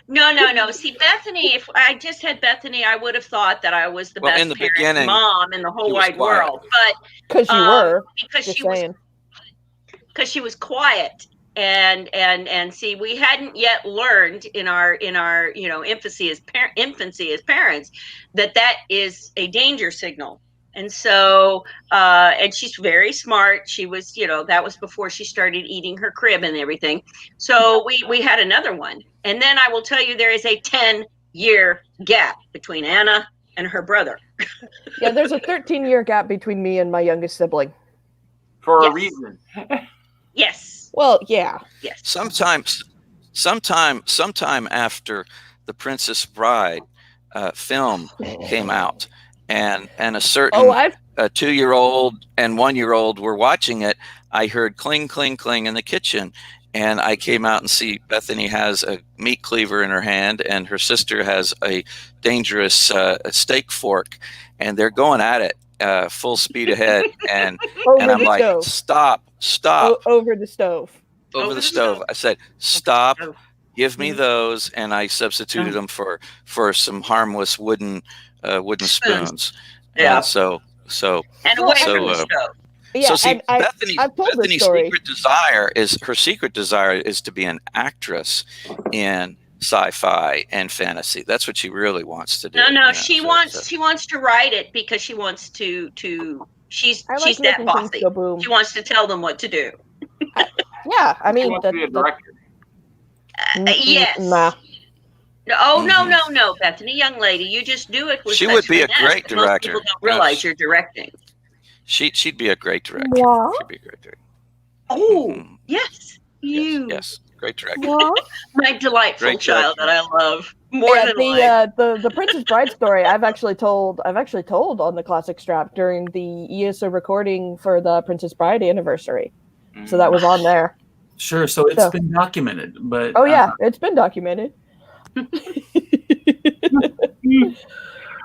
S2: No. See, Bethany, if I just had Bethany, I would have thought that I was the best parent mom in the whole wide world. But
S4: because you were,
S2: because she was quiet. And see, we hadn't yet learned in our infancy as parents that is a danger signal. And so and she's very smart. She was, that was before she started eating her crib and everything. So we had another one. And then I will tell you, there is a 10-year gap between Anna and her brother.
S4: Yeah, there's a 13-year gap between me and my youngest sibling.
S1: For
S2: Yes.
S1: a reason.
S2: Yes.
S4: Well, yeah.
S2: Yes.
S5: Sometime after the Princess Bride film came out, and a certain 2-year-old and 1-year-old were watching it, I heard cling, cling, cling in the kitchen. And I came out and see Bethany has a meat cleaver in her hand, and her sister has a dangerous steak fork, and they're going at it full speed ahead. And I'm like, stop!
S4: Over the stove.
S5: Over the stove. I said, stop! Give me those, and I substituted them for some harmless wooden spoons.
S2: Yeah.
S5: And so
S2: and away from the stove.
S4: Yeah,
S5: so see,
S4: Bethany's
S5: secret desire is to be an actress in sci-fi and fantasy. That's what she really wants to do.
S2: No, she wants to write it because she wants to she's that bossy. She wants to tell them what to do.
S4: Yeah, I mean,
S1: to be a director.
S2: Yes.
S4: Nah.
S2: Oh no, Bethany, young lady, you just do it with.
S5: She would be a great director.
S2: Most people don't realize you're directing.
S5: She'd be a great director.
S4: What?
S5: She'd be a great director.
S2: Oh, yes.
S5: Yes, great director.
S2: My delightful
S5: Great
S2: child
S5: director.
S2: that I love more than life.
S4: The Princess Bride story I've actually told on the Classic Strap during the ESO recording for the Princess Bride anniversary. So that was on there.
S3: Sure, so it's been documented, but
S4: it's been documented.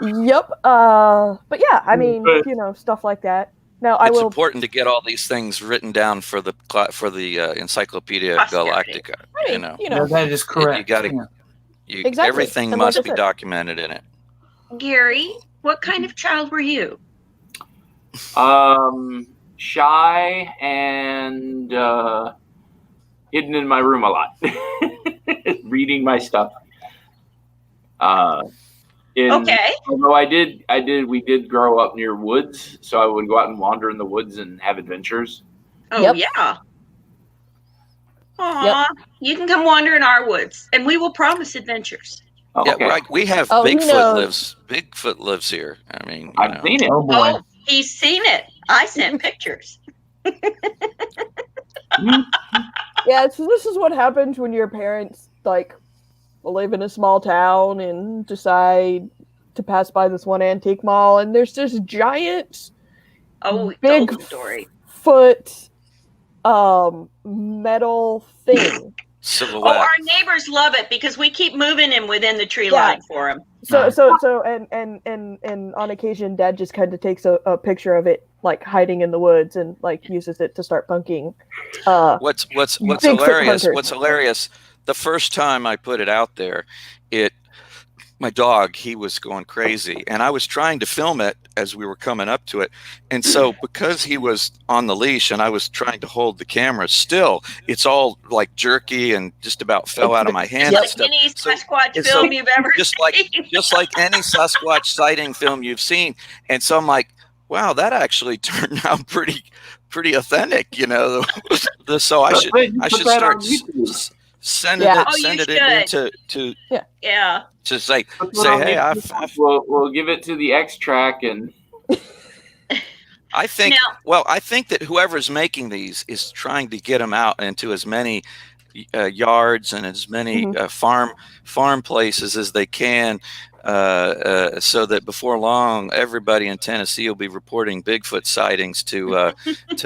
S4: Yep. But yeah, I mean, stuff like that. Now,
S5: it's important to get all these things written down for the Encyclopedia Galactica.
S3: That is correct.
S5: You got to.
S4: Exactly.
S5: Everything must be documented in it.
S2: Gary, what kind of child were you?
S1: Shy and hidden in my room a lot, reading my stuff. Although we did grow up near woods, so I would go out and wander in the woods and have adventures.
S2: Oh, yeah. Aw, you can come wander in our woods, and we will promise adventures.
S1: Oh,
S5: yeah,
S1: okay.
S5: right. We have Bigfoot lives. Bigfoot lives here. I mean,
S1: I've seen it.
S2: Oh, he's seen it. I sent pictures.
S4: Yeah, so this is what happens when your parents live in a small town and decide to pass by this one antique mall, and there's this giant, Bigfoot metal thing.
S5: Silhouette.
S2: Oh, our neighbors love it because we keep moving him within the tree line for him.
S4: So and on occasion, Dad just kind of takes a picture of it, hiding in the woods, and uses it to start punking.
S5: What's hilarious? What's hilarious? The first time I put it out there, my dog, he was going crazy, and I was trying to film it as we were coming up to it. And so because he was on the leash and I was trying to hold the camera still, it's all jerky and just about fell out of my hand.
S2: Like any Sasquatch film you've ever seen. Just like
S5: any Sasquatch sighting film you've seen. And so I'm like, wow, that actually turned out pretty authentic, So I should start send it in to say, hey,
S1: we'll give it to the X track, and
S5: I think that whoever's making these is trying to get them out into as many yards and as many farm places as they can, so that before long everybody in Tennessee will be reporting Bigfoot sightings to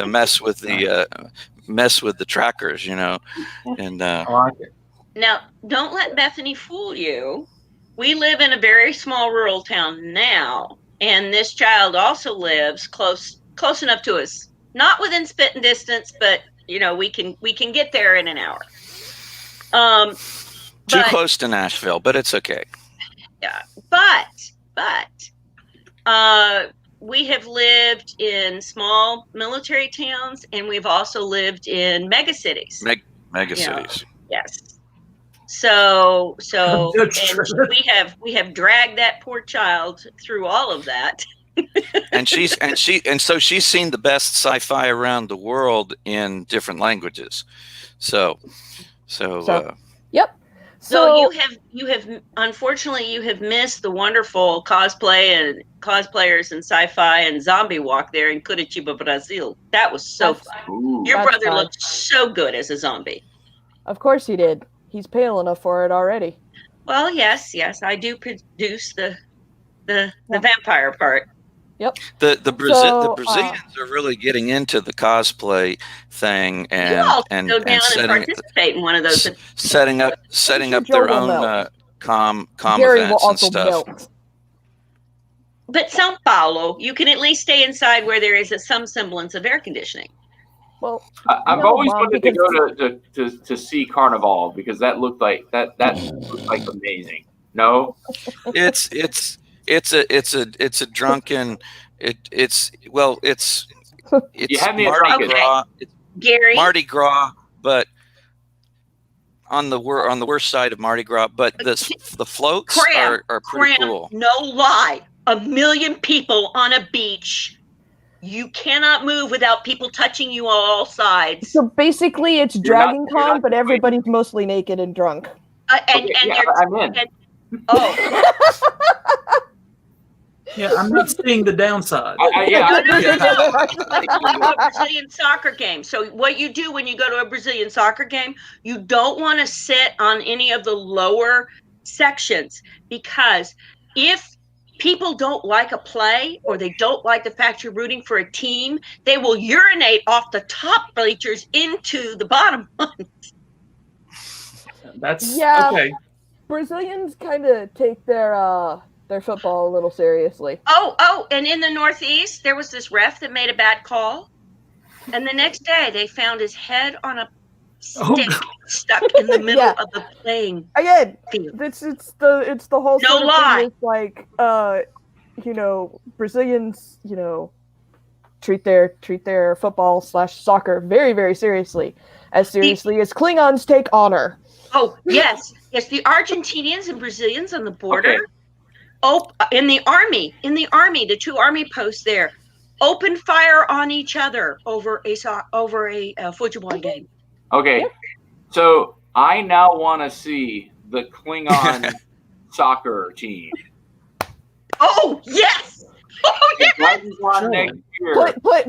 S5: mess with the trackers, and
S2: now don't let Bethany fool you. We live in a very small rural town now, and this child also lives close enough to us, not within spitting distance, but we can get there in an hour.
S5: Too close to Nashville, but it's okay.
S2: Yeah, but we have lived in small military towns, and we've also lived in mega cities.
S5: Mega cities.
S2: Yes. So and we have dragged that poor child through all of that.
S5: and so she's seen the best sci-fi around the world in different languages. So
S4: yep.
S2: So you have unfortunately you have missed the wonderful cosplayers in Sci-Fi and Zombie Walk there in Curitiba, Brazil. That was so fun. Your brother looked so good as a zombie.
S4: Of course he did. He's pale enough for it already.
S2: Well, yes, I do produce the vampire part.
S4: Yep.
S5: The Brazilians are really getting into the cosplay thing and
S2: go down and participate in one of those.
S5: Setting up their own com
S4: Gary
S5: events
S4: will
S5: and stuff.
S4: Melt.
S2: But São Paulo, you can at least stay inside where there is some semblance of air conditioning.
S4: Well,
S1: I've always wanted to go to see Carnival because that looked like amazing. No,
S5: it's a drunken. It's
S1: you have me
S5: Mardi Gras.
S2: Gary,
S5: Mardi Gras, but on the worst side of Mardi Gras. But the floats are pretty cool.
S2: No lie, 1 million people on a beach. You cannot move without people touching you on all sides.
S4: So basically, it's Dragon Con, but everybody's mostly naked and drunk.
S1: I'm in.
S3: Yeah, I'm not seeing the downside.
S2: No. A Brazilian soccer game. So what you do when you go to a Brazilian soccer game, you don't want to sit on any of the lower sections because if people don't like a play or they don't like the fact you're rooting for a team, they will urinate off the top bleachers into the bottom ones.
S3: That's
S4: okay. Brazilians kind of take their football a little seriously.
S2: Oh, and in the Northeast, there was this ref that made a bad call. And the next day, they found his head on a stick stuck in the middle of the playing field.
S4: It's the whole
S2: no lie.
S4: Thing with, like Brazilians treat their football / soccer very, very seriously, as seriously as Klingons take honor.
S2: Oh yes, the Argentinians and Brazilians on the border. Okay. Oh, in the army, the 2 army posts there, open fire on each other over a football game.
S1: Okay, so I now want to see the Klingon soccer team.
S2: Oh yes! Oh yes!
S1: Next year.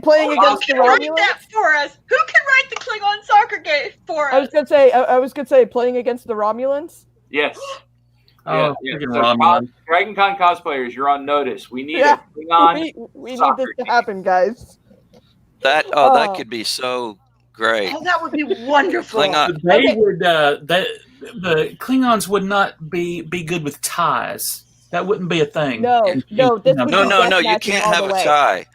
S4: Playing against the Romulans.
S2: Write that for us. Who can write the Klingon soccer game for us?
S4: I was gonna say playing against the Romulans.
S1: Yes.
S3: Oh,
S1: So Dragon Con cosplayers, you're on notice. We need a Klingon
S4: we need this to happen, guys.
S5: That could be so great.
S2: Oh, that would be wonderful.
S3: The Klingons would not be good with ties. That wouldn't be a thing.
S5: No. You can't have a tie.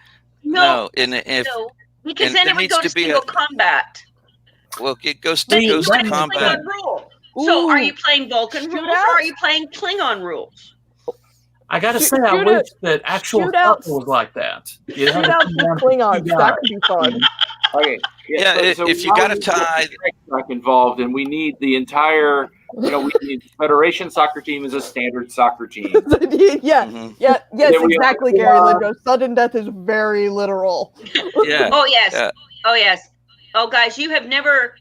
S5: No,
S2: because then it would go to single combat.
S5: Well, it goes to combat.
S2: So, are you playing Vulcan rules or are you playing Klingon rules?
S3: I gotta say, I wish that actual soccer was like that.
S4: Shootouts with Klingons, that could be fun.
S1: Okay.
S5: So if you got a tie
S1: involved, and we need the entire, we need the Federation soccer team is a standard soccer team.
S4: Yes, exactly, Gary Lindo. Sudden death is very literal.
S5: Yeah.
S2: Oh yes. Yeah. Oh yes. Oh guys, you have never.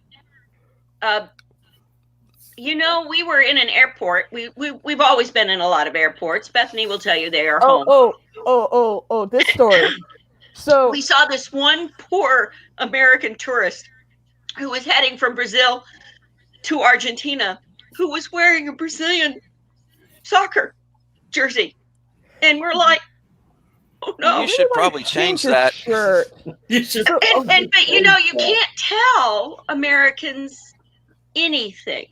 S2: We were in an airport. We've always been in a lot of airports. Bethany will tell you they are home.
S4: Oh, this story. So
S2: we saw this one poor American tourist who was heading from Brazil to Argentina, who was wearing a Brazilian soccer jersey. And we're like, oh no.
S5: You should probably change that.
S4: Sure.
S2: But you can't tell Americans anything.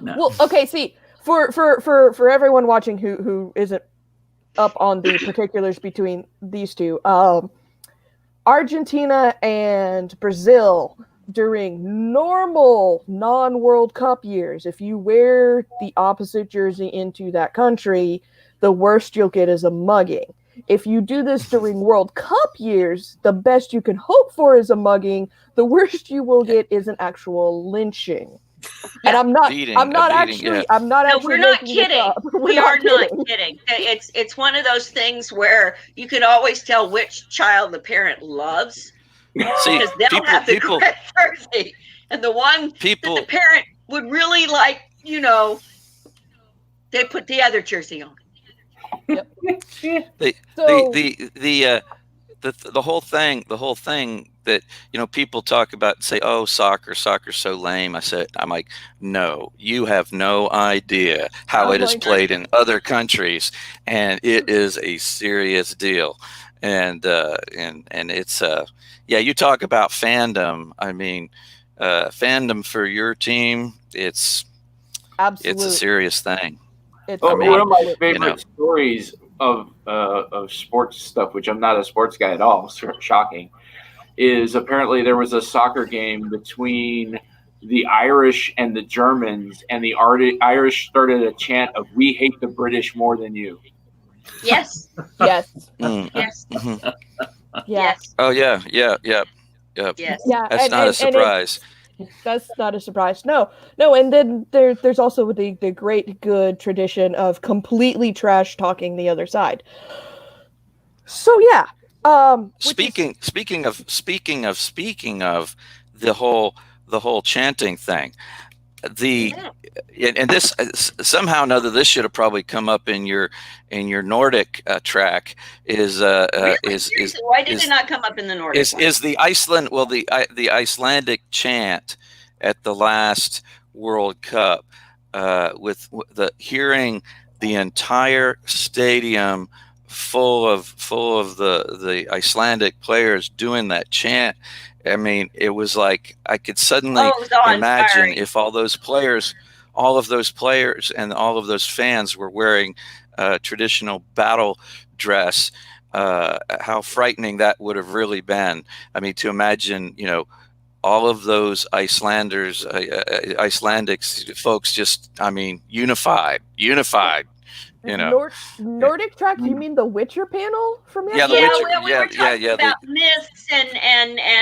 S3: No.
S4: Well, okay, see, for everyone watching who isn't up on the particulars between these two, Argentina and Brazil during normal non-World Cup years, if you wear the opposite jersey into that country, the worst you'll get is a mugging. If you do this during World Cup years, the best you can hope for is a mugging. The worst you will get is an actual lynching. And I'm not actually.
S2: We're not kidding. We are not kidding. It's one of those things where you can always tell which child the parent loves. Because they'll have the correct jersey, and the one that the parent would really like, They put the other jersey on.
S4: Yep.
S5: The whole thing that, you know, people talk about and say, oh, soccer's so lame. I'm like, no, you have no idea how it is played in other countries, and it is a serious deal. And it's you talk about fandom. I mean, fandom for your team, it's a serious thing.
S1: One of my favorite stories of sports stuff, which I'm not a sports guy at all, shocking, is apparently there was a soccer game between the Irish and the Germans, and the Irish started a chant of "We hate the British more than you."
S2: Yes.
S4: Yes.
S2: Yes.
S5: Mm-hmm.
S2: Yes.
S5: Oh yeah. Yes.
S4: Yeah.
S5: That's not a surprise.
S4: That's not a surprise. No. And then there's also the great good tradition of completely trash talking the other side. So yeah.
S5: Speaking of the whole chanting thing, and this somehow or another, this should have probably come up in your Nordic track.
S2: Why did it not come up in the Nordic?
S5: Is the Iceland? Well, the Icelandic chant at the last World Cup, with the hearing the entire stadium full of the Icelandic players doing that chant. I mean, it was like I could suddenly imagine if all of those players and all of those fans were wearing traditional battle dress, how frightening that would have really been. I mean, to imagine, you know, all of those Icelandics folks just, I mean, unified. You know,
S4: Nordic track. You mean the Witcher panel from
S2: yesterday? We were talking about myths and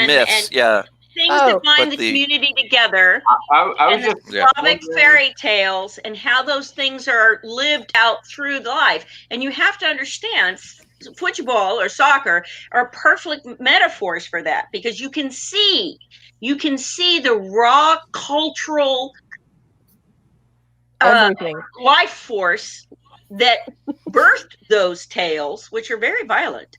S5: myths,
S2: and things that bind the community together.
S1: I was
S2: and the Slavic fairy tales and how those things are lived out through life. And you have to understand, football or soccer are perfect metaphors for that, because you can see the raw cultural life force that birthed those tales, which are very violent,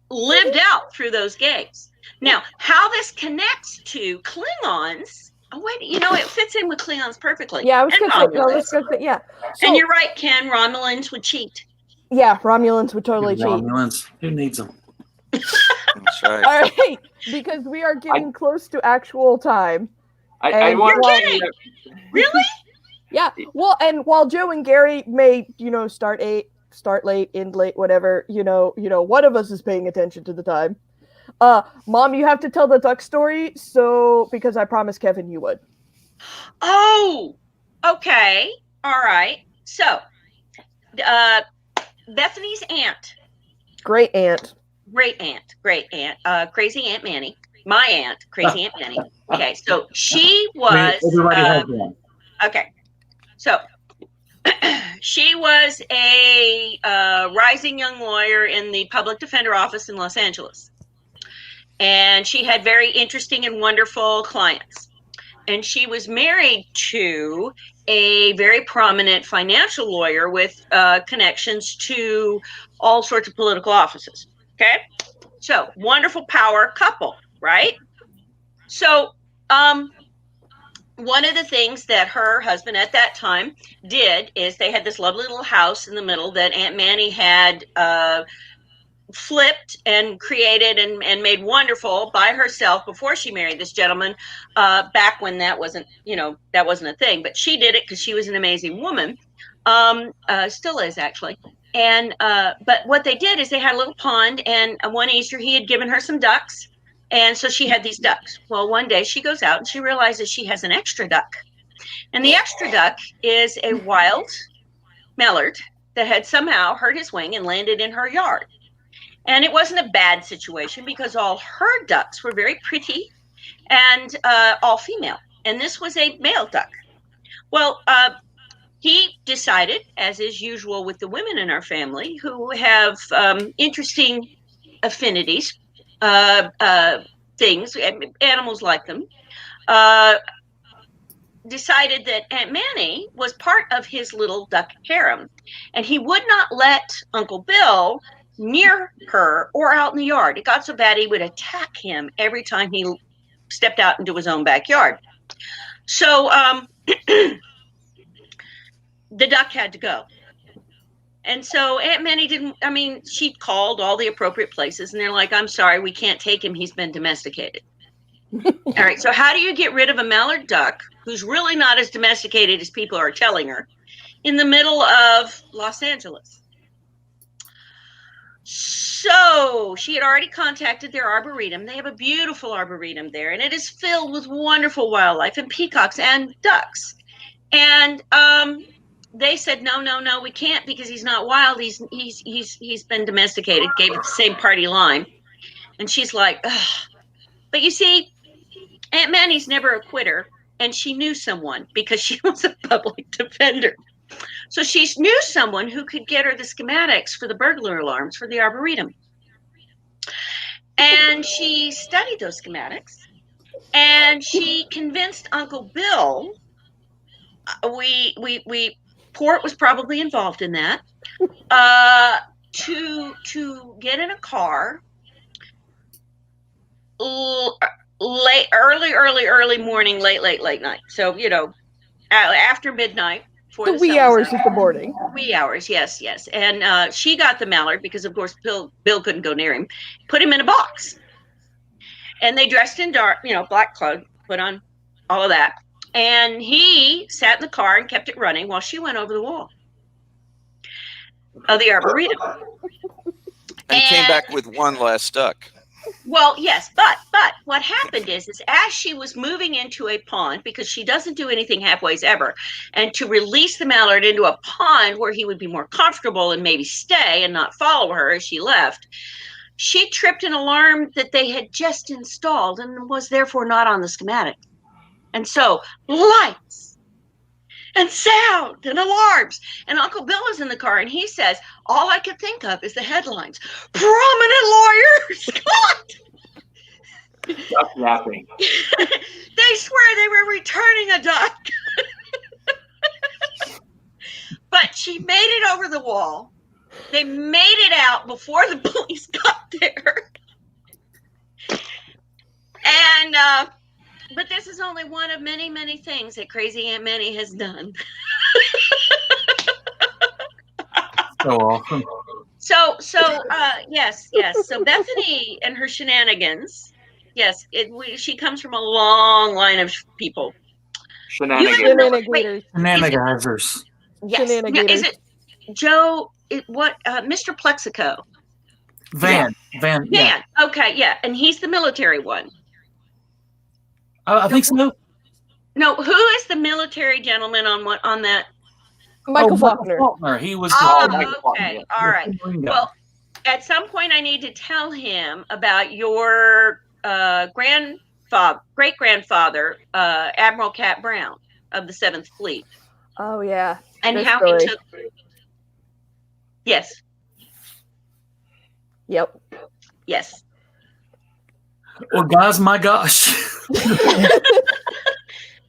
S2: lived out through those games. Now, how this connects to Klingons, it fits in with Klingons perfectly.
S4: Yeah, I was going to say, yeah.
S2: So, and you're right, Ken, Romulans would cheat.
S4: Yeah, Romulans would totally cheat.
S3: Romulans, who needs them?
S5: That's right.
S4: All right, because we are getting close to actual time.
S2: You're kidding? Really?
S4: Yeah, well, and while Joe and Gary may, start late, end late, whatever, one of us is paying attention to the time. Mom, you have to tell the duck story, because I promised Kevin you would.
S2: Oh, okay, all right. So, Bethany's aunt.
S4: Great aunt,
S2: Crazy Aunt Manny. My aunt, Crazy Aunt Manny. Okay, so she was.
S3: Everybody has one.
S2: Okay. So she was a rising young lawyer in the public defender office in Los Angeles. And she had very interesting and wonderful clients. And she was married to a very prominent financial lawyer with connections to all sorts of political offices. Okay? So, wonderful power couple, right? So, one of the things that her husband at that time did is they had this lovely little house in the middle that Aunt Manny had flipped and created and made wonderful by herself before she married this gentleman, back when that wasn't a thing. But she did it because she was an amazing woman, still is actually. And but what they did is they had a little pond, and one Easter he had given her some ducks. And so she had these ducks. Well, one day she goes out and she realizes she has an extra duck. And the extra duck is a wild mallard that had somehow hurt his wing and landed in her yard. And it wasn't a bad situation because all her ducks were very pretty and all female. And this was a male duck. Well, he decided, as is usual with the women in our family who have interesting affinities, things, animals like them. decided that Aunt Manny was part of his little duck harem, and he would not let Uncle Bill near her or out in the yard. It got so bad he would attack him every time he stepped out into his own backyard. So the duck had to go. And so Aunt Manny she called all the appropriate places, and they're like, I'm sorry, we can't take him. He's been domesticated. All right, so how do you get rid of a mallard duck who's really not as domesticated as people are telling her in the middle of Los Angeles? So she had already contacted their arboretum. They have a beautiful arboretum there, and it is filled with wonderful wildlife and peacocks and ducks. And they said, no, we can't because he's not wild. He's been domesticated. Gave it the same party line. And she's like, ugh. But you see, Aunt Manny's never a quitter, and she knew someone because she was a public defender. So she knew someone who could get her the schematics for the burglar alarms for the arboretum. And she studied those schematics, and she convinced Uncle Bill. Port was probably involved in that. To get in a car. Early morning, late night. So, after midnight.
S4: The wee hours of the morning.
S2: Wee hours, yes. And she got the mallard because, of course, Bill couldn't go near him. Put him in a box. And they dressed in dark, black clothes, put on all of that. And he sat in the car and kept it running while she went over the wall of the arboretum.
S5: And came back with one last duck.
S2: Well, yes, but what happened is as she was moving into a pond, because she doesn't do anything halfway ever, and to release the mallard into a pond where he would be more comfortable and maybe stay and not follow her as she left, she tripped an alarm that they had just installed and was therefore not on the schematic. And so lights and sound and alarms. And Uncle Bill is in the car, and he says, all I could think of is the headlines. Prominent lawyers caught.
S1: Duck napping.
S2: They swear they were returning a duck. But she made it over the wall. They made it out before the police got there. And, but this is only one of many, many things that crazy Aunt Manny has done.
S3: So awesome.
S2: So, yes. So Bethany and her shenanigans. Yes, she comes from a long line of people.
S3: Shenanigans.
S2: Yes. Now, is it Joe? Mr. Plexico?
S3: Van.
S2: Yeah. Okay, yeah, and he's the military one.
S3: I think so.
S2: No, who is the military gentleman on that?
S4: Michael Faulkner.
S3: He was.
S2: Okay. All right. Well, at some point, I need to tell him about your great grandfather, Admiral Cat Brown of the 7th Fleet.
S4: Oh yeah,
S2: and how he took. Yes.
S4: Yep.
S2: Yes.
S3: Well, guys, my gosh.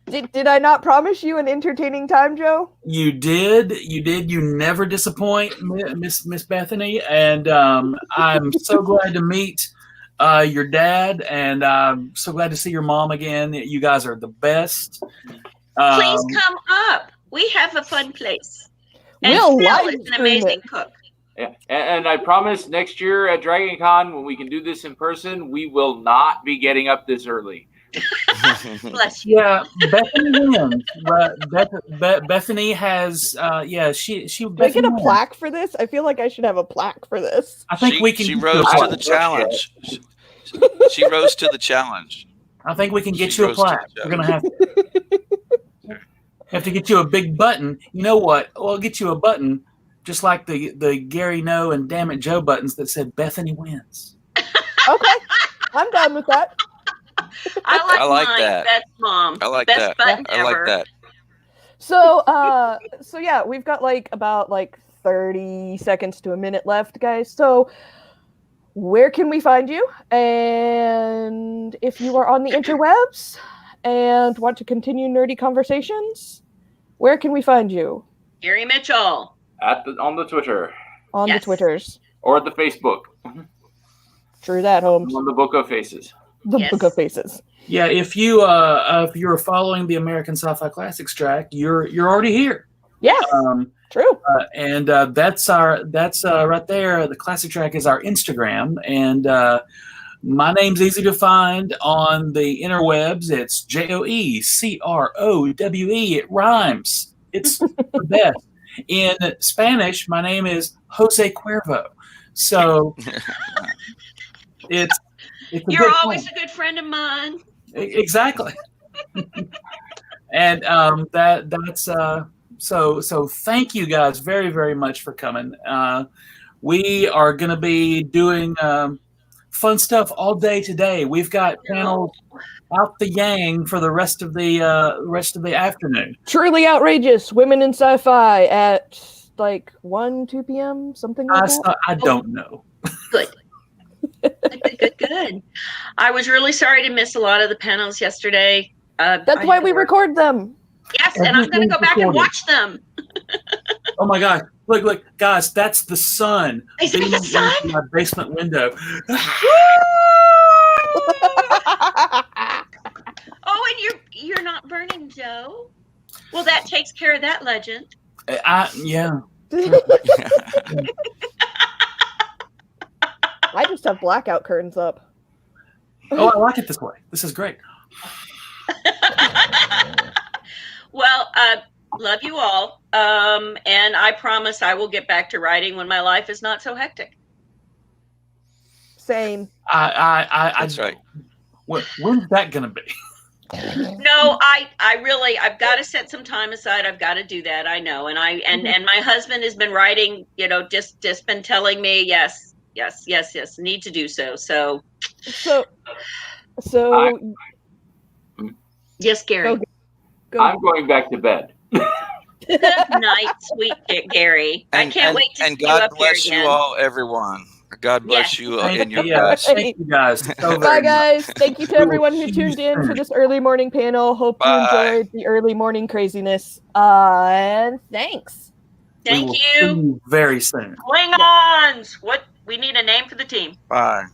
S4: Did I not promise you an entertaining time, Joe?
S3: You did. You never disappoint, Miss Bethany, and I'm so glad to meet your dad, and I'm so glad to see your mom again. You guys are the best.
S2: Please come up. We have a fun place. And Phil is an amazing cook.
S1: Yeah, and I promise next year at Dragon Con, when we can do this in person, we will not be getting up this early.
S2: Bless you.
S3: Yeah, Bethany wins. Bethany has, she.
S4: Do I get a plaque for this? I feel like I should have a plaque for this.
S3: I think we can.
S5: She rose to the challenge. She rose to the challenge.
S3: I think we can get you a plaque. We're gonna have to get you a big button. You know what? We'll get you a button just like the Gary No and Damn It Joe buttons that said Bethany wins.
S4: Okay, I'm done with that.
S2: I like that. Best mom.
S5: I like
S2: Best
S5: that.
S2: Button
S5: I like
S2: ever.
S5: that.
S4: So yeah, we've got about 30 seconds to a minute left, guys. So where can we find you? And if you are on the interwebs, and want to continue nerdy conversations, where can we find you?
S2: Gary Mitchell.
S1: On the Twitter.
S4: On the Twitters.
S1: Or the Facebook.
S4: True that, Holmes.
S1: On the Book of Faces.
S4: The Book of Faces.
S3: Yeah, if you're following the American Sci-Fi Classics track, you're already here.
S4: Yeah, true.
S3: And that's right there. The classic track is our Instagram, and my name's easy to find on the interwebs. It's JOECROWE. It rhymes. It's the best. In Spanish, my name is Jose Cuervo. So it's
S2: You're always a good friend of mine.
S3: Exactly. And that's so thank you guys very, very much for coming. We are going to be doing fun stuff all day today. We've got panels out the yang for the rest of the afternoon.
S4: Truly outrageous. Women in Sci-Fi at like 2 p.m. something like that.
S3: I don't know.
S2: Good. Good. I was really sorry to miss a lot of the panels yesterday.
S4: That's why we record them.
S2: Yes, and I'm going to go back and watch them.
S3: Oh my God! Look, guys! That's the sun.
S2: Is it the sun?
S3: In my basement window.
S2: Oh, and you're not burning, Joe. Well, that takes care of that legend.
S3: Yeah.
S4: I just have blackout curtains up.
S3: Oh, I like it this way. This is great.
S2: Well, love you all. And I promise I will get back to writing when my life is not so hectic.
S4: Same.
S5: That's right.
S3: When's that going to be?
S2: No, I've got to set some time aside. I've got to do that. I know. And and my husband has been writing, just been telling me, yes, need to do so. So yes, Gary.
S4: Go.
S1: I'm going back to bed.
S2: Good night, sweet Gary. I can't wait to see you up here again.
S5: And God bless you all, everyone. God bless you in your best.
S3: Thank you guys.
S4: Bye, guys. Thank you to everyone who tuned in for this early morning panel. Hope you enjoyed the early morning craziness. And thanks.
S2: Thank you.
S3: See you very soon.
S2: Klingons. What? We need a name for the team.
S5: Bye.